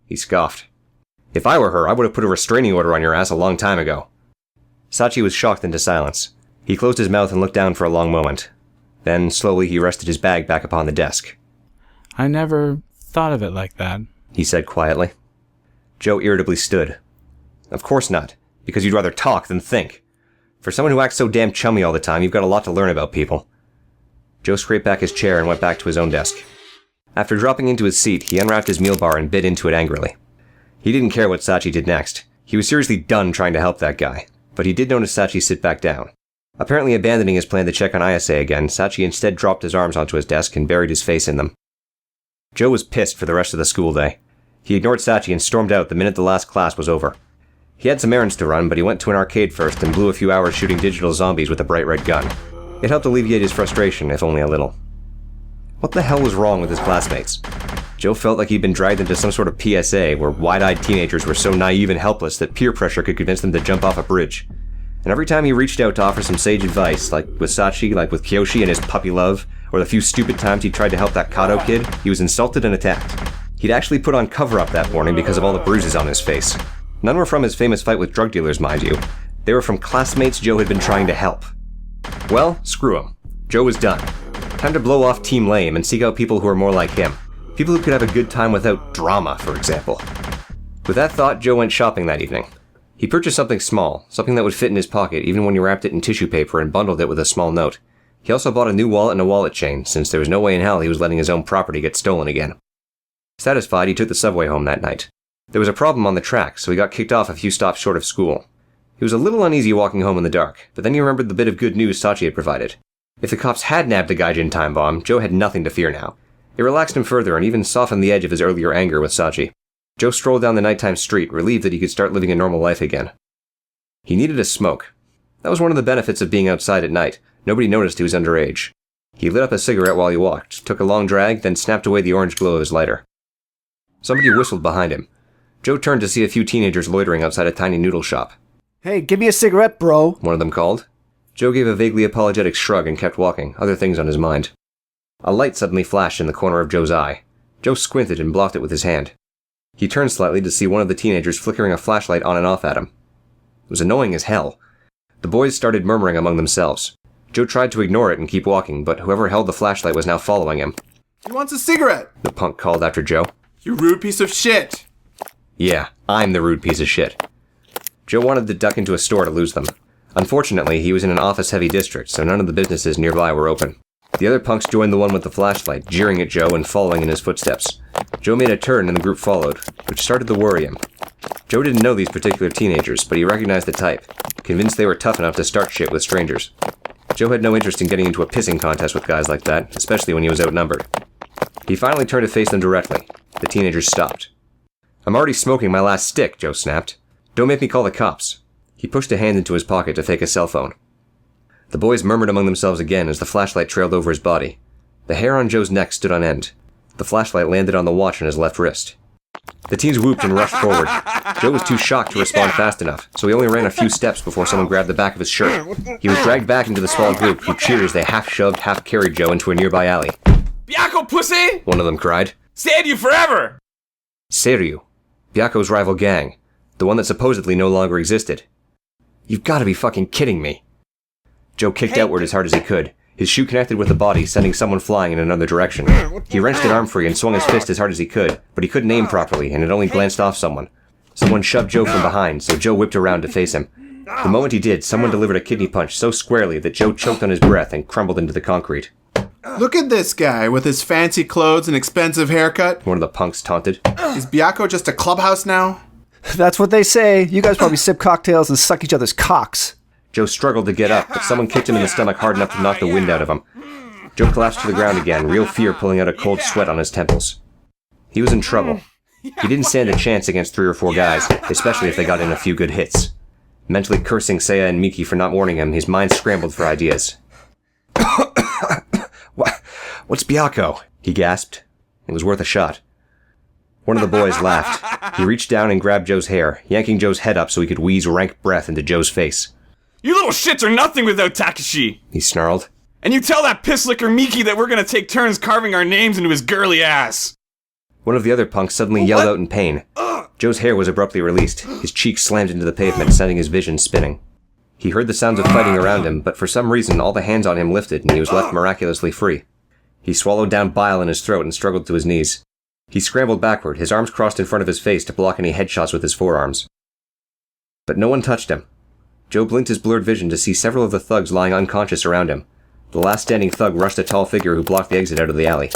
He scoffed. "If I were her, I would have put a restraining order on your ass a long time ago." Sachi was shocked into silence. He closed his mouth and looked down for a long moment. Then, slowly, he rested his bag back upon the desk. "I never thought of it like that," he said quietly. Joe irritably stood. "Of course not, because you'd rather talk than think. For someone who acts so damn chummy all the time, you've got a lot to learn about people." Joe scraped back his chair and went back to his own desk. After dropping into his seat, he unwrapped his meal bar and bit into it angrily. He didn't care what Sachi did next. He was seriously done trying to help that guy, but he did notice Sachi sit back down. Apparently abandoning his plan to check on Ayase again, Sachi instead dropped his arms onto his desk and buried his face in them. Joe was pissed for the rest of the school day. He ignored Sachi and stormed out the minute the last class was over. He had some errands to run, but he went to an arcade first and blew a few hours shooting digital zombies with a bright red gun. It helped alleviate his frustration, if only a little. What the hell was wrong with his classmates? Joe felt like he'd been dragged into some sort of PSA where wide-eyed teenagers were so naive and helpless that peer pressure could convince them to jump off a bridge. And every time he reached out to offer some sage advice, like with Sachi, like with Kyoshi and his puppy love, or the few stupid times he tried to help that Kato kid, he was insulted and attacked. He'd actually put on cover-up that morning because of all the bruises on his face. None were from his famous fight with drug dealers, mind you. They were from classmates Joe had been trying to help. Well, screw him. Joe was done. Time to blow off Team Lame and seek out people who are more like him. People who could have a good time without drama, for example. With that thought, Joe went shopping that evening. He purchased something small, something that would fit in his pocket even when he wrapped it in tissue paper and bundled it with a small note. He also bought a new wallet and a wallet chain, since there was no way in hell he was letting his own property get stolen again. Satisfied, he took the subway home that night. There was a problem on the track, so he got kicked off a few stops short of school. He was a little uneasy walking home in the dark, but then he remembered the bit of good news Sachi had provided. If the cops had nabbed the Gaijin time bomb, Joe had nothing to fear now. It relaxed him further and even softened the edge of his earlier anger with Sachi. Joe strolled down the nighttime street, relieved that he could start living a normal life again. He needed a smoke. That was one of the benefits of being outside at night. Nobody noticed he was underage. He lit up a cigarette while he walked, took a long drag, then snapped away the orange glow of his lighter. Somebody whistled behind him. Joe turned to see a few teenagers loitering outside a tiny noodle shop. Hey, give me a cigarette, bro, one of them called. Joe gave a vaguely apologetic shrug and kept walking, other things on his mind. A light suddenly flashed in the corner of Joe's eye. Joe squinted and blocked it with his hand. He turned slightly to see one of the teenagers flickering a flashlight on and off at him. It was annoying as hell. The boys started murmuring among themselves. Joe tried to ignore it and keep walking, but whoever held the flashlight was now following him. He wants a cigarette! The punk called after Joe. You rude piece of shit! Yeah, I'm the rude piece of shit. Joe wanted to duck into a store to lose them. Unfortunately, he was in an office-heavy district, so none of the businesses nearby were open. The other punks joined the one with the flashlight, jeering at Joe and following in his footsteps. Joe made a turn and the group followed, which started to worry him. Joe didn't know these particular teenagers, but he recognized the type, convinced they were tough enough to start shit with strangers. Joe had no interest in getting into a pissing contest with guys like that, especially when he was outnumbered. He finally turned to face them directly. The teenagers stopped. I'm already smoking my last stick, Joe snapped. Don't make me call the cops. He pushed a hand into his pocket to fake a cell phone. The boys murmured among themselves again as the flashlight trailed over his body. The hair on Joe's neck stood on end. The flashlight landed on the watch on his left wrist. The teens whooped and rushed forward. Joe was too shocked to respond fast enough, so he only ran a few steps before someone grabbed the back of his shirt. He was dragged back into the small group, who cheered as they half-shoved, half-carried Joe into a nearby alley. Biako, pussy! One of them cried. Stay you forever! Seiryu, Byako's rival gang, the one that supposedly no longer existed. You've got to be fucking kidding me. Joe kicked outward as hard as he could. His shoe connected with the body, sending someone flying in another direction. He wrenched an arm free and swung his fist as hard as he could, but he couldn't aim properly, and it only glanced off someone. Someone shoved Joe from behind, so Joe whipped around to face him. The moment he did, someone delivered a kidney punch so squarely that Joe choked on his breath and crumbled into the concrete. Look at this guy with his fancy clothes and expensive haircut. One of the punks taunted. Is Biako just a clubhouse now? That's what they say. You guys probably sip cocktails and suck each other's cocks. Joe struggled to get up, but someone kicked him in the stomach hard enough to knock the wind out of him. Joe collapsed to the ground again, real fear pulling out a cold sweat on his temples. He was in trouble. He didn't stand a chance against 3 or 4 guys, especially if they got in a few good hits. Mentally cursing Seiya and Miki for not warning him, his mind scrambled for ideas. What's Byako? He gasped. It was worth a shot. One of the boys laughed. He reached down and grabbed Joe's hair, yanking Joe's head up so he could wheeze rank breath into Joe's face. You little shits are nothing without Takeshi! He snarled. And you tell that piss-licker Miki that we're gonna take turns carving our names into his girly ass! One of the other punks suddenly yelled out in pain. Joe's hair was abruptly released. His cheek slammed into the pavement, sending his vision spinning. He heard the sounds of fighting around him, but for some reason all the hands on him lifted and he was left miraculously free. He swallowed down bile in his throat and struggled to his knees. He scrambled backward, his arms crossed in front of his face to block any headshots with his forearms. But no one touched him. Joe blinked his blurred vision to see several of the thugs lying unconscious around him. The last standing thug rushed a tall figure who blocked the exit out of the alley.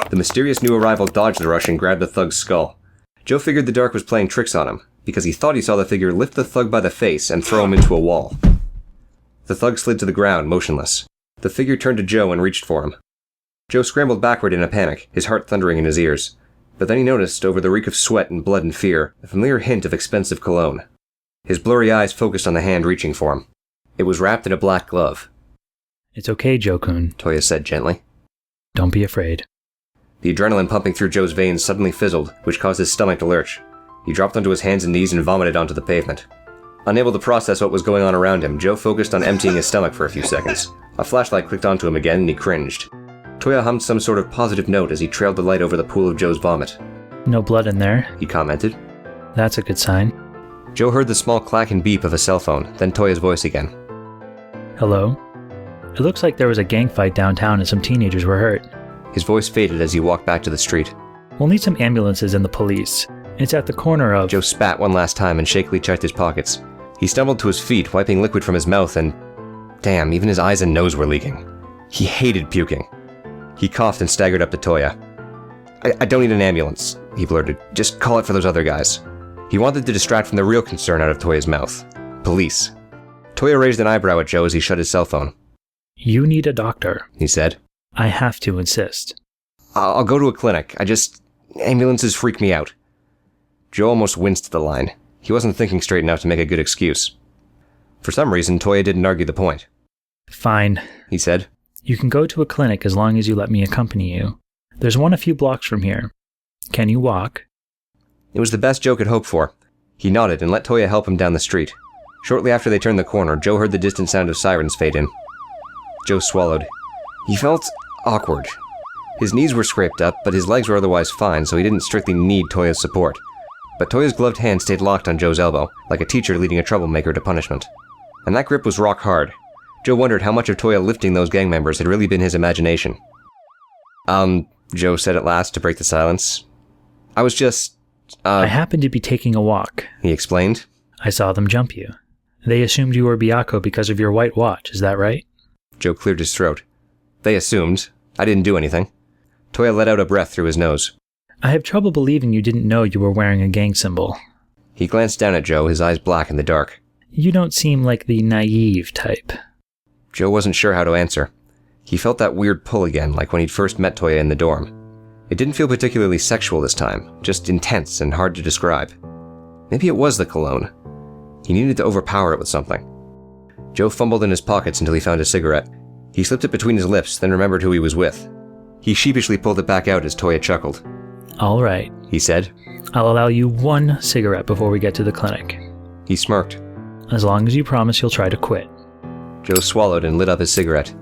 The mysterious new arrival dodged the rush and grabbed the thug's skull. Joe figured the dark was playing tricks on him, because he thought he saw the figure lift the thug by the face and throw him into a wall. The thug slid to the ground, motionless. The figure turned to Joe and reached for him. Joe scrambled backward in a panic, his heart thundering in his ears. But then he noticed, over the reek of sweat and blood and fear, a familiar hint of expensive cologne. His blurry eyes focused on the hand reaching for him. It was wrapped in a black glove. It's okay, Joe-kun, Toya said gently. Don't be afraid. The adrenaline pumping through Joe's veins suddenly fizzled, which caused his stomach to lurch. He dropped onto his hands and knees and vomited onto the pavement. Unable to process what was going on around him, Joe focused on emptying his stomach for a few seconds. A flashlight clicked onto him again and he cringed. Toya hummed some sort of positive note as he trailed the light over the pool of Joe's vomit. No blood in there, he commented. That's a good sign. Joe heard the small clack and beep of a cell phone, then Toya's voice again. Hello? It looks like there was a gang fight downtown and some teenagers were hurt. His voice faded as he walked back to the street. We'll need some ambulances and the police. It's at the corner of... Joe spat one last time and shakily checked his pockets. He stumbled to his feet, wiping liquid from his mouth, and... damn, even his eyes and nose were leaking. He hated puking. He coughed and staggered up to Toya. I don't need an ambulance, he blurted. Just call it for those other guys. He wanted to distract from the real concern out of Toya's mouth. Police. Toya raised an eyebrow at Joe as he shut his cell phone. You need a doctor, he said. I have to insist. I'll go to a clinic. Ambulances freak me out. Joe almost winced at the line. He wasn't thinking straight enough to make a good excuse. For some reason, Toya didn't argue the point. Fine, he said. You can go to a clinic as long as you let me accompany you. There's one a few blocks from here. Can you walk? It was the best Joe could hope for. He nodded and let Toya help him down the street. Shortly after they turned the corner, Joe heard the distant sound of sirens fade in. Joe swallowed. He felt awkward. His knees were scraped up, but his legs were otherwise fine, so he didn't strictly need Toya's support. But Toya's gloved hand stayed locked on Joe's elbow, like a teacher leading a troublemaker to punishment. And that grip was rock hard. Joe wondered how much of Toya lifting those gang members had really been his imagination. Joe said at last to break the silence. I was just, I happened to be taking a walk, he explained. I saw them jump you. They assumed you were Byaku because of your white watch, is that right? Joe cleared his throat. They assumed. I didn't do anything. Toya let out a breath through his nose. I have trouble believing you didn't know you were wearing a gang symbol. He glanced down at Joe, his eyes black in the dark. You don't seem like the naive type. Joe wasn't sure how to answer. He felt that weird pull again, like when he'd first met Toya in the dorm. It didn't feel particularly sexual this time, just intense and hard to describe. Maybe it was the cologne. He needed to overpower it with something. Joe fumbled in his pockets until he found a cigarette. He slipped it between his lips, then remembered who he was with. He sheepishly pulled it back out as Toya chuckled. All right, he said. I'll allow you one cigarette before we get to the clinic. He smirked. As long as you promise you'll try to quit. Joe swallowed and lit up his cigarette.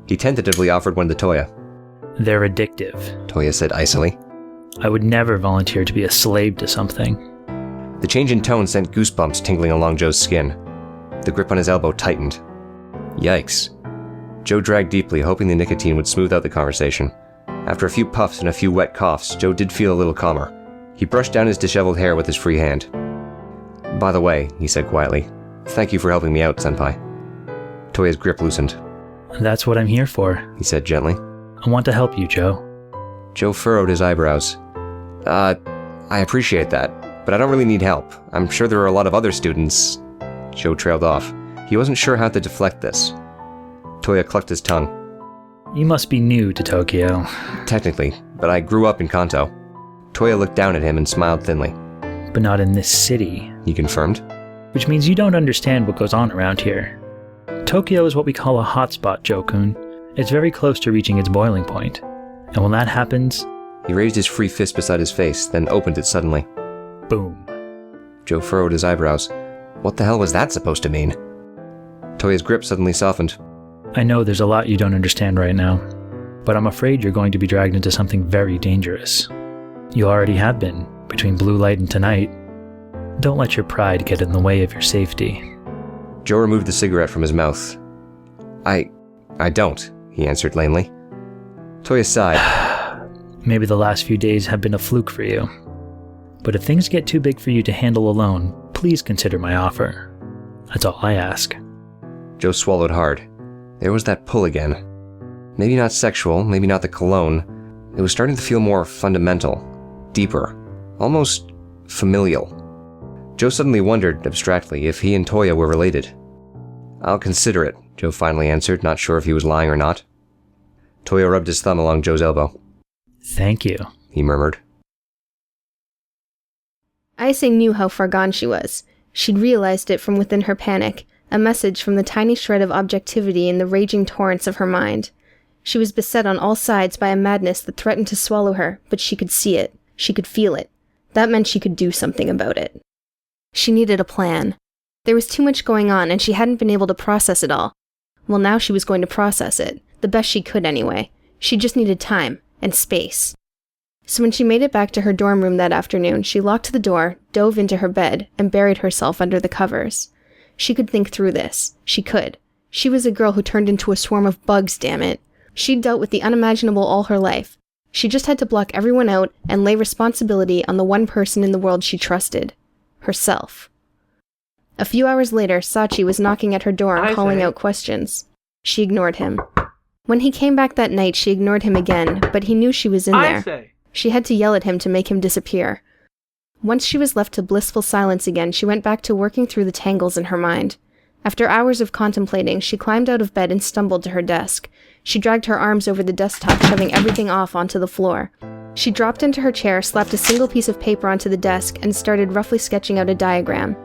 He tentatively offered one to Toya. They're addictive, Toya said icily. I would never volunteer to be a slave to something. The change in tone sent goosebumps tingling along Joe's skin. The grip on his elbow tightened. Yikes. Joe dragged deeply, hoping the nicotine would smooth out the conversation. After a few puffs and a few wet coughs, Joe did feel a little calmer. He brushed down his disheveled hair with his free hand. By the way, he said quietly, thank you for helping me out, Senpai. Toya's grip loosened. That's what I'm here for, he said gently. I want to help you, Joe. Joe furrowed his eyebrows. I appreciate that, but I don't really need help. I'm sure there are a lot of other students. Joe trailed off. He wasn't sure how to deflect this. Toya clucked his tongue. You must be new to Tokyo. Technically, but I grew up in Kanto. Toya looked down at him and smiled thinly. But not in this city, he confirmed. Which means you don't understand what goes on around here. Tokyo is what we call a hotspot, Joe-kun. It's very close to reaching its boiling point. And when that happens... He raised his free fist beside his face, then opened it suddenly. Boom. Joe furrowed his eyebrows. What the hell was that supposed to mean? Toya's grip suddenly softened. I know there's a lot you don't understand right now, but I'm afraid you're going to be dragged into something very dangerous. You already have been, between blue light and tonight. Don't let your pride get in the way of your safety. Joe removed the cigarette from his mouth. I don't, he answered lamely. Toya sighed. Maybe the last few days have been a fluke for you. But if things get too big for you to handle alone, please consider my offer. That's all I ask. Joe swallowed hard. There was that pull again. Maybe not sexual, maybe not the cologne. It was starting to feel more fundamental, deeper, almost familial. Joe suddenly wondered, abstractly, if he and Toya were related. I'll consider it, Joe finally answered, not sure if he was lying or not. Toya rubbed his thumb along Joe's elbow. Thank you, he murmured. Ayase knew how far gone she was. She'd realized it from within her panic, a message from the tiny shred of objectivity in the raging torrents of her mind. She was beset on all sides by a madness that threatened to swallow her, but she could see it. She could feel it. That meant she could do something about it. She needed a plan. There was too much going on, and she hadn't been able to process it all. Well, now she was going to process it. The best she could, anyway. She just needed time and space. So when she made it back to her dorm room that afternoon, she locked the door, dove into her bed, and buried herself under the covers. She could think through this. She could. She was a girl who turned into a swarm of bugs, damn it. She'd dealt with the unimaginable all her life. She just had to block everyone out and lay responsibility on the one person in the world she trusted. Herself. A few hours later, Sachi was knocking at her door and calling out questions. She ignored him. When he came back that night, she ignored him again, but he knew she was in there. She had to yell at him to make him disappear. Once she was left to blissful silence again, she went back to working through the tangles in her mind. After hours of contemplating, she climbed out of bed and stumbled to her desk. She dragged her arms over the desktop, shoving everything off onto the floor. She dropped into her chair, slapped a single piece of paper onto the desk, and started roughly sketching out a diagram.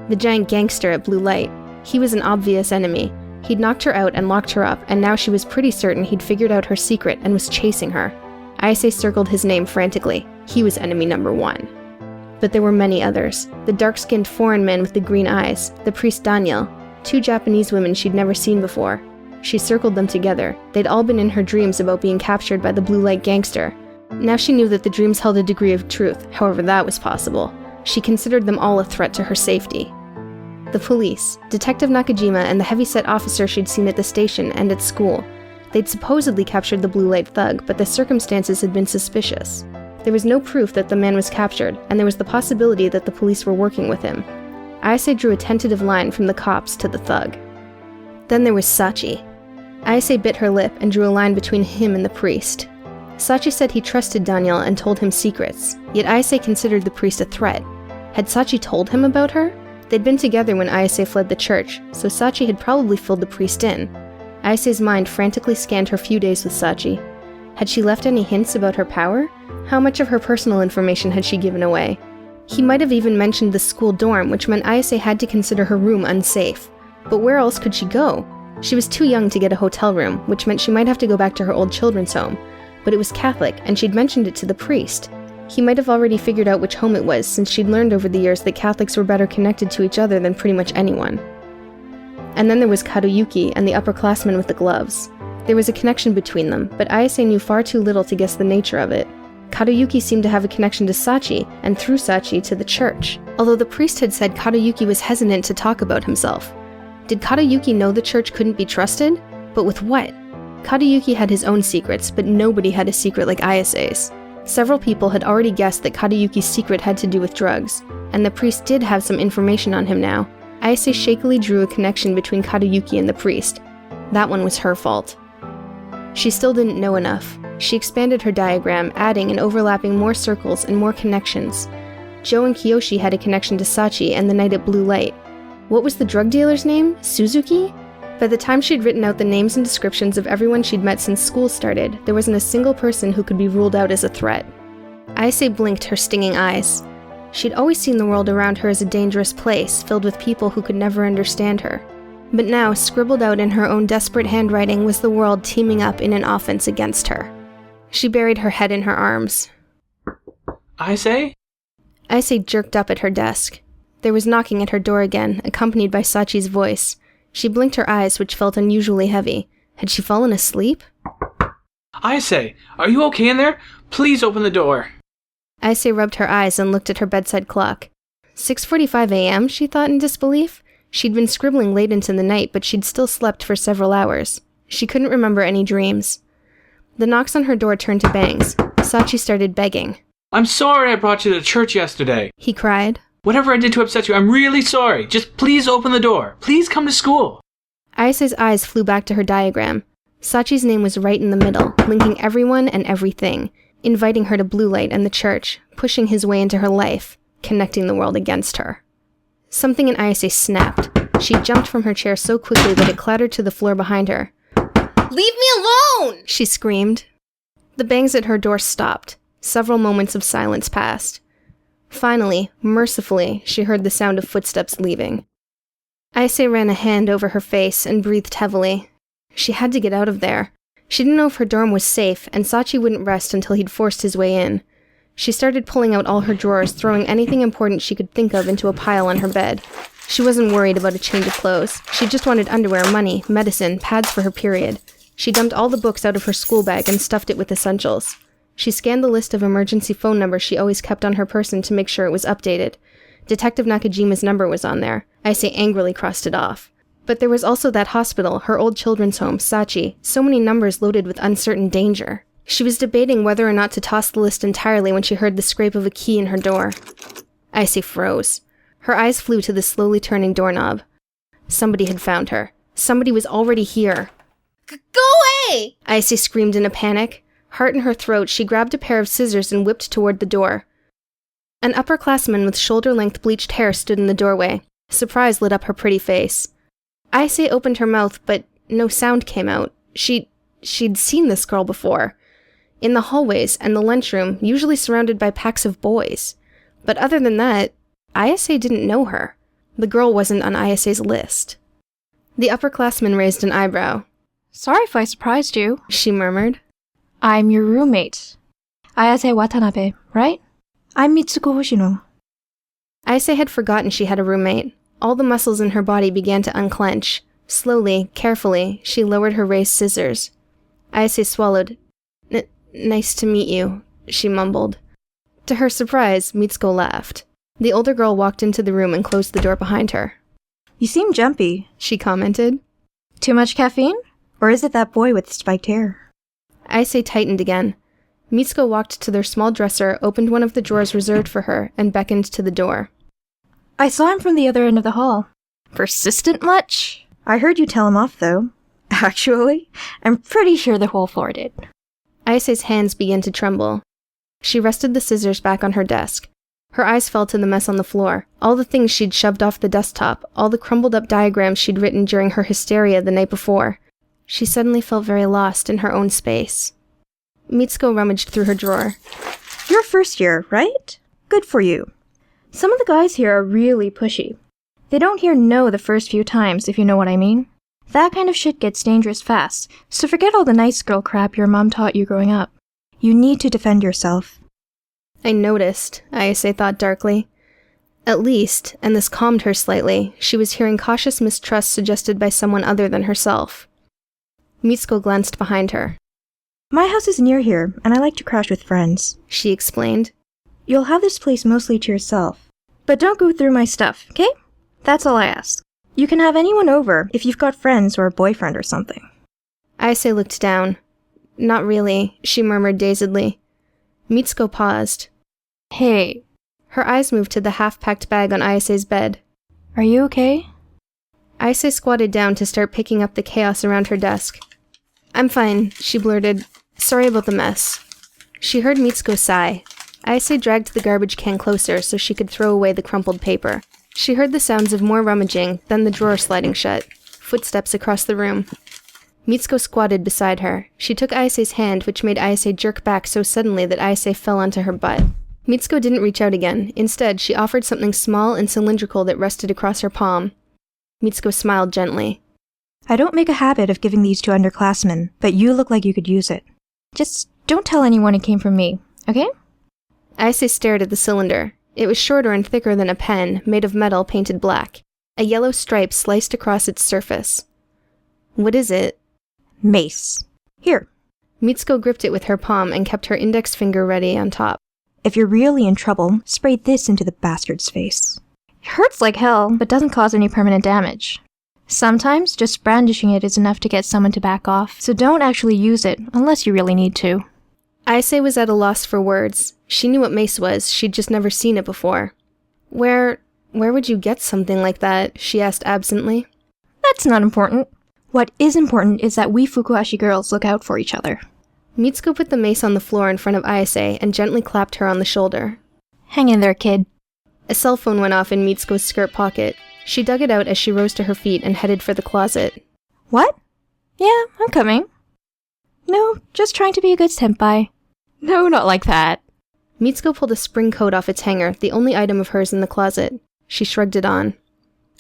The giant gangster at Blue Light. He was an obvious enemy. He'd knocked her out and locked her up, and now she was pretty certain he'd figured out her secret and was chasing her. Ayase circled his name frantically. He was enemy number 1. But there were many others. The dark-skinned foreign man with the green eyes, the priest Daniel, 2 Japanese women she'd never seen before. She circled them together. They'd all been in her dreams about being captured by the Blue Light gangster. Now she knew that the dreams held a degree of truth, however that was possible. She considered them all a threat to her safety. The police, Detective Nakajima and the heavy-set officer she'd seen at the station and at school. They'd supposedly captured the Blue Light thug, but the circumstances had been suspicious. There was no proof that the man was captured, and there was the possibility that the police were working with him. Ayase drew a tentative line from the cops to the thug. Then there was Sachi. Ayase bit her lip and drew a line between him and the priest. Sachi said he trusted Daniel and told him secrets, yet Ayase considered the priest a threat. Had Sachi told him about her? They'd been together when Ayase fled the church, so Sachi had probably filled the priest in. Ayase's mind frantically scanned her few days with Sachi. Had she left any hints about her power? How much of her personal information had she given away? He might have even mentioned the school dorm, which meant Ayase had to consider her room unsafe. But where else could she go? She was too young to get a hotel room, which meant she might have to go back to her old children's home. But it was Catholic, and she'd mentioned it to the priest. He might have already figured out which home it was, since she'd learned over the years that Catholics were better connected to each other than pretty much anyone. And then there was Kaduyuki and the upperclassman with the gloves. There was a connection between them, but Ayase knew far too little to guess the nature of it. Kaduyuki seemed to have a connection to Sachi, and through Sachi to the church, although the priest had said Kaduyuki was hesitant to talk about himself. Did Kaduyuki know the church couldn't be trusted? But with what? Kaduyuki had his own secrets, but nobody had a secret like Ayase's. Several people had already guessed that Kaduyuki's secret had to do with drugs, and the priest did have some information on him now. Ayase shakily drew a connection between Kaduyuki and the priest. That one was her fault. She still didn't know enough. She expanded her diagram, adding and overlapping more circles and more connections. Joe and Kyoshi had a connection to Sachi and the night at Blue Light. What was the drug dealer's name? Suzuki? By the time she'd written out the names and descriptions of everyone she'd met since school started, there wasn't a single person who could be ruled out as a threat. Ayase blinked her stinging eyes. She'd always seen the world around her as a dangerous place, filled with people who could never understand her. But now, scribbled out in her own desperate handwriting, was the world teaming up in an offense against her. She buried her head in her arms. Ayase? Ayase jerked up at her desk. There was knocking at her door again, accompanied by Sachi's voice. She blinked her eyes, which felt unusually heavy. Had she fallen asleep? Ayase, are you okay in there? Please open the door. Ayase rubbed her eyes and looked at her bedside clock. 6:45 a.m., she thought in disbelief. She'd been scribbling late into the night, but she'd still slept for several hours. She couldn't remember any dreams. The knocks on her door turned to bangs. Sachi started begging. I'm sorry I brought you to church yesterday, he cried. Whatever I did to upset you, I'm really sorry. Just please open the door. Please come to school. Ayase's eyes flew back to her diagram. Sachi's name was right in the middle, linking everyone and everything, inviting her to Blue Light and the church, pushing his way into her life, connecting the world against her. Something in Ayase snapped. She jumped from her chair so quickly that it clattered to the floor behind her. Leave me alone! She screamed. The bangs at her door stopped. Several moments of silence passed. Finally, mercifully, she heard the sound of footsteps leaving. Ayase ran a hand over her face and breathed heavily. She had to get out of there. She didn't know if her dorm was safe, and Sachi wouldn't rest until he'd forced his way in. She started pulling out all her drawers, throwing anything important she could think of into a pile on her bed. She wasn't worried about a change of clothes. She just wanted underwear, money, medicine, pads for her period. She dumped all the books out of her school bag and stuffed it with essentials. She scanned the list of emergency phone numbers she always kept on her person to make sure it was updated. Detective Nakajima's number was on there. Ayase angrily crossed it off. But there was also that hospital, her old children's home, Sachi, so many numbers loaded with uncertain danger. She was debating whether or not to toss the list entirely when she heard the scrape of a key in her door. Ayase froze. Her eyes flew to the slowly turning doorknob. Somebody had found her. Somebody was already here. Go away! Ayase screamed in a panic. Heart in her throat, she grabbed a pair of scissors and whipped toward the door. An upperclassman with shoulder-length bleached hair stood in the doorway. Surprise lit up her pretty face. Ayase opened her mouth, but no sound came out. She'd seen this girl before. In the hallways and the lunchroom, usually surrounded by packs of boys. But other than that, Ayase didn't know her. The girl wasn't on Ayase's list. The upperclassman raised an eyebrow. Sorry if I surprised you, she murmured. I'm your roommate. Ayase Watanabe, right? I'm Mitsuko Hoshino. Ayase had forgotten she had a roommate. All the muscles in her body began to unclench. Slowly, carefully, she lowered her raised scissors. Ayase swallowed. Nice to meet you, she mumbled. To her surprise, Mitsuko laughed. The older girl walked into the room and closed the door behind her. You seem jumpy, she commented. Too much caffeine? Or is it that boy with spiked hair? Ayase tightened again. Mitsuko walked to their small dresser, opened one of the drawers reserved for her, and beckoned to the door. I saw him from the other end of the hall. Persistent much? I heard you tell him off, though. Actually, I'm pretty sure the whole floor did. Ayase's hands began to tremble. She rested the scissors back on her desk. Her eyes fell to the mess on the floor, all the things she'd shoved off the desktop, all the crumbled-up diagrams she'd written during her hysteria the night before. She suddenly felt very lost in her own space. Mitsuko rummaged through her drawer. You're first year, right? Good for you. Some of the guys here are really pushy. They don't hear no the first few times, if you know what I mean. That kind of shit gets dangerous fast, so forget all the nice girl crap your mom taught you growing up. You need to defend yourself. I noticed, Ayase thought darkly. At least, and this calmed her slightly, she was hearing cautious mistrust suggested by someone other than herself. Mitsuko glanced behind her. My house is near here, and I like to crash with friends, she explained. You'll have this place mostly to yourself. But don't go through my stuff, okay? That's all I ask. You can have anyone over if you've got friends or a boyfriend or something. Ayase looked down. Not really, she murmured dazedly. Mitsuko paused. Hey. Her eyes moved to the half-packed bag on Ayase's bed. Are you okay? Ayase squatted down to start picking up the chaos around her desk. I'm fine, she blurted. Sorry about the mess. She heard Mitsuko sigh. Ayase dragged the garbage can closer so she could throw away the crumpled paper. She heard the sounds of more rummaging, then the drawer sliding shut. Footsteps across the room. Mitsuko squatted beside her. She took Ayase's hand, which made Ayase jerk back so suddenly that Ayase fell onto her butt. Mitsuko didn't reach out again. Instead, she offered something small and cylindrical that rested across her palm. Mitsuko smiled gently. I don't make a habit of giving these to underclassmen, but you look like you could use it. Just don't tell anyone it came from me, okay? Ayase stared at the cylinder. It was shorter and thicker than a pen, made of metal painted black. A yellow stripe sliced across its surface. What is it? Mace. Here. Mitsuko gripped it with her palm and kept her index finger ready on top. If you're really in trouble, spray this into the bastard's face. It hurts like hell, but doesn't cause any permanent damage. Sometimes, just brandishing it is enough to get someone to back off, so don't actually use it, unless you really need to. Ayase was at a loss for words. She knew what mace was, she'd just never seen it before. Where would you get something like that? She asked absently. That's not important. What is important is that we Fukuhashi girls look out for each other. Mitsuko put the mace on the floor in front of Ayase and gently clapped her on the shoulder. Hang in there, kid. A cell phone went off in Mitsuko's skirt pocket. She dug it out as she rose to her feet and headed for the closet. What? Yeah, I'm coming. No, just trying to be a good senpai. No, not like that. Mitsuko pulled a spring coat off its hanger, the only item of hers in the closet. She shrugged it on.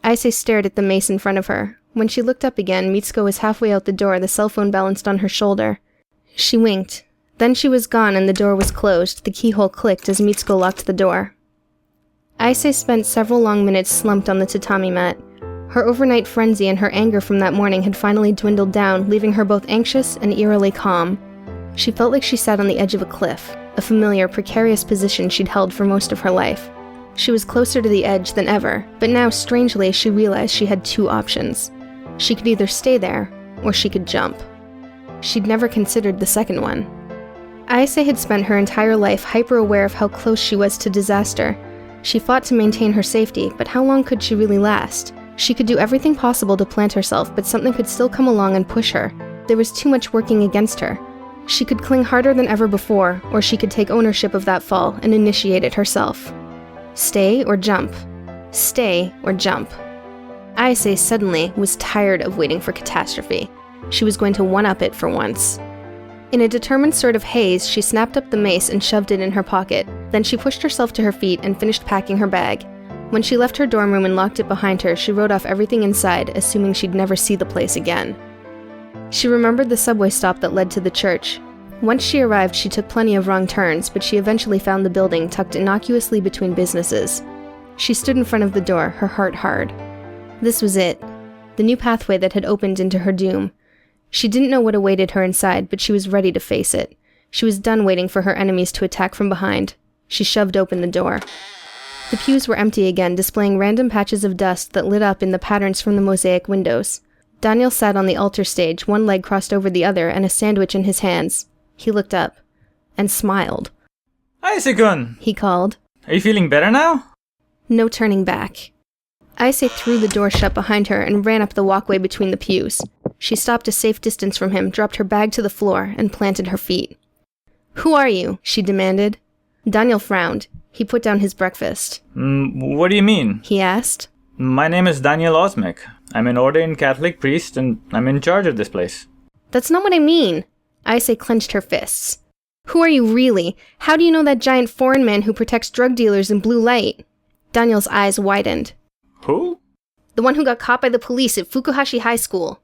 Ayase stared at the mace in front of her. When she looked up again, Mitsuko was halfway out the door, the cell phone balanced on her shoulder. She winked. Then she was gone and the door was closed. The keyhole clicked as Mitsuko locked the door. Ayase spent several long minutes slumped on the tatami mat. Her overnight frenzy and her anger from that morning had finally dwindled down, leaving her both anxious and eerily calm. She felt like she sat on the edge of a cliff, a familiar, precarious position she'd held for most of her life. She was closer to the edge than ever, but now, strangely, she realized she had two options. She could either stay there, or she could jump. She'd never considered the second one. Ayase had spent her entire life hyper-aware of how close she was to disaster. She fought to maintain her safety, but how long could she really last? She could do everything possible to plant herself, but something could still come along and push her. There was too much working against her. She could cling harder than ever before, or she could take ownership of that fall and initiate it herself. Stay or jump. Stay or jump. Ayase suddenly was tired of waiting for catastrophe. She was going to one-up it for once. In a determined sort of haze, she snapped up the mace and shoved it in her pocket. Then she pushed herself to her feet and finished packing her bag. When she left her dorm room and locked it behind her, she wrote off everything inside, assuming she'd never see the place again. She remembered the subway stop that led to the church. Once she arrived, she took plenty of wrong turns, but she eventually found the building tucked innocuously between businesses. She stood in front of the door, her heart hard. This was it. The new pathway that had opened into her doom. She didn't know what awaited her inside, but she was ready to face it. She was done waiting for her enemies to attack from behind. She shoved open the door. The pews were empty again, displaying random patches of dust that lit up in the patterns from the mosaic windows. Daniel sat on the altar stage, one leg crossed over the other and a sandwich in his hands. He looked up and smiled. Ayase-kun! He called. Are you feeling better now? No turning back. Ayase threw the door shut behind her and ran up the walkway between the pews. She stopped a safe distance from him, dropped her bag to the floor, and planted her feet. "Who are you?" she demanded. Daniel frowned. He put down his breakfast. What do you mean? He asked. My name is Daniel Osmic. I'm an ordained Catholic priest, and I'm in charge of this place. That's not what I mean. Ayase clenched her fists. Who are you really? How do you know that giant foreign man who protects drug dealers in blue light? Daniel's eyes widened. Who? The one who got caught by the police at Fukuhashi High School.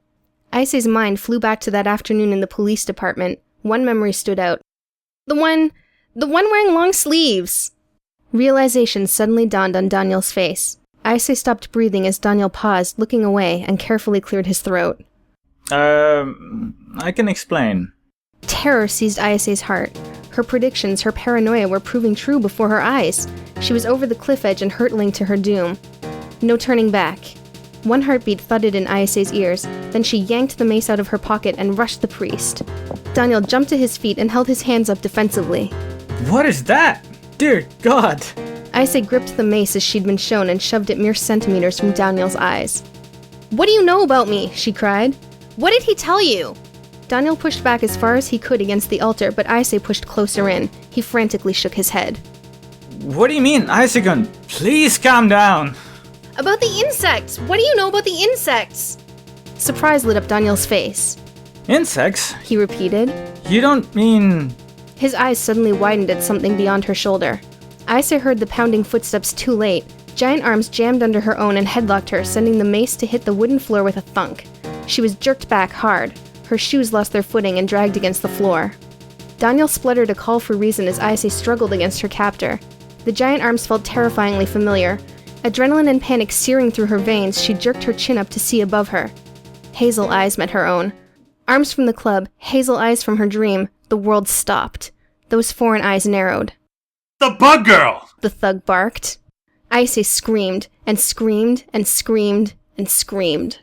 Ayase's mind flew back to that afternoon in the police department. One memory stood out. The one wearing long sleeves. Realization suddenly dawned on Daniel's face. Ayase stopped breathing as Daniel paused, looking away, and carefully cleared his throat. I can explain. Terror seized Ayase's heart. Her predictions, her paranoia were proving true before her eyes. She was over the cliff edge and hurtling to her doom. No turning back. One heartbeat thudded in Ayase's ears, then she yanked the mace out of her pocket and rushed the priest. Daniel jumped to his feet and held his hands up defensively. What is that? Dear God! Ayase gripped the mace as she'd been shown and shoved it mere centimeters from Daniel's eyes. What do you know about me? She cried. What did he tell you? Daniel pushed back as far as he could against the altar, but Ayase pushed closer in. He frantically shook his head. What do you mean, Ayase-kun? Please calm down. About the insects! What do you know about the insects? Surprise lit up Daniel's face. Insects? He repeated. You don't mean... His eyes suddenly widened at something beyond her shoulder. Ayase heard the pounding footsteps too late. Giant arms jammed under her own and headlocked her, sending the mace to hit the wooden floor with a thunk. She was jerked back hard. Her shoes lost their footing and dragged against the floor. Daniel spluttered a call for reason as Ayase struggled against her captor. The giant arms felt terrifyingly familiar. Adrenaline and panic searing through her veins, she jerked her chin up to see above her. Hazel eyes met her own. Arms from the club, hazel eyes from her dream, the world stopped. Those foreign eyes narrowed. The bug girl! The thug barked. Ayase screamed, and screamed, and screamed, and screamed.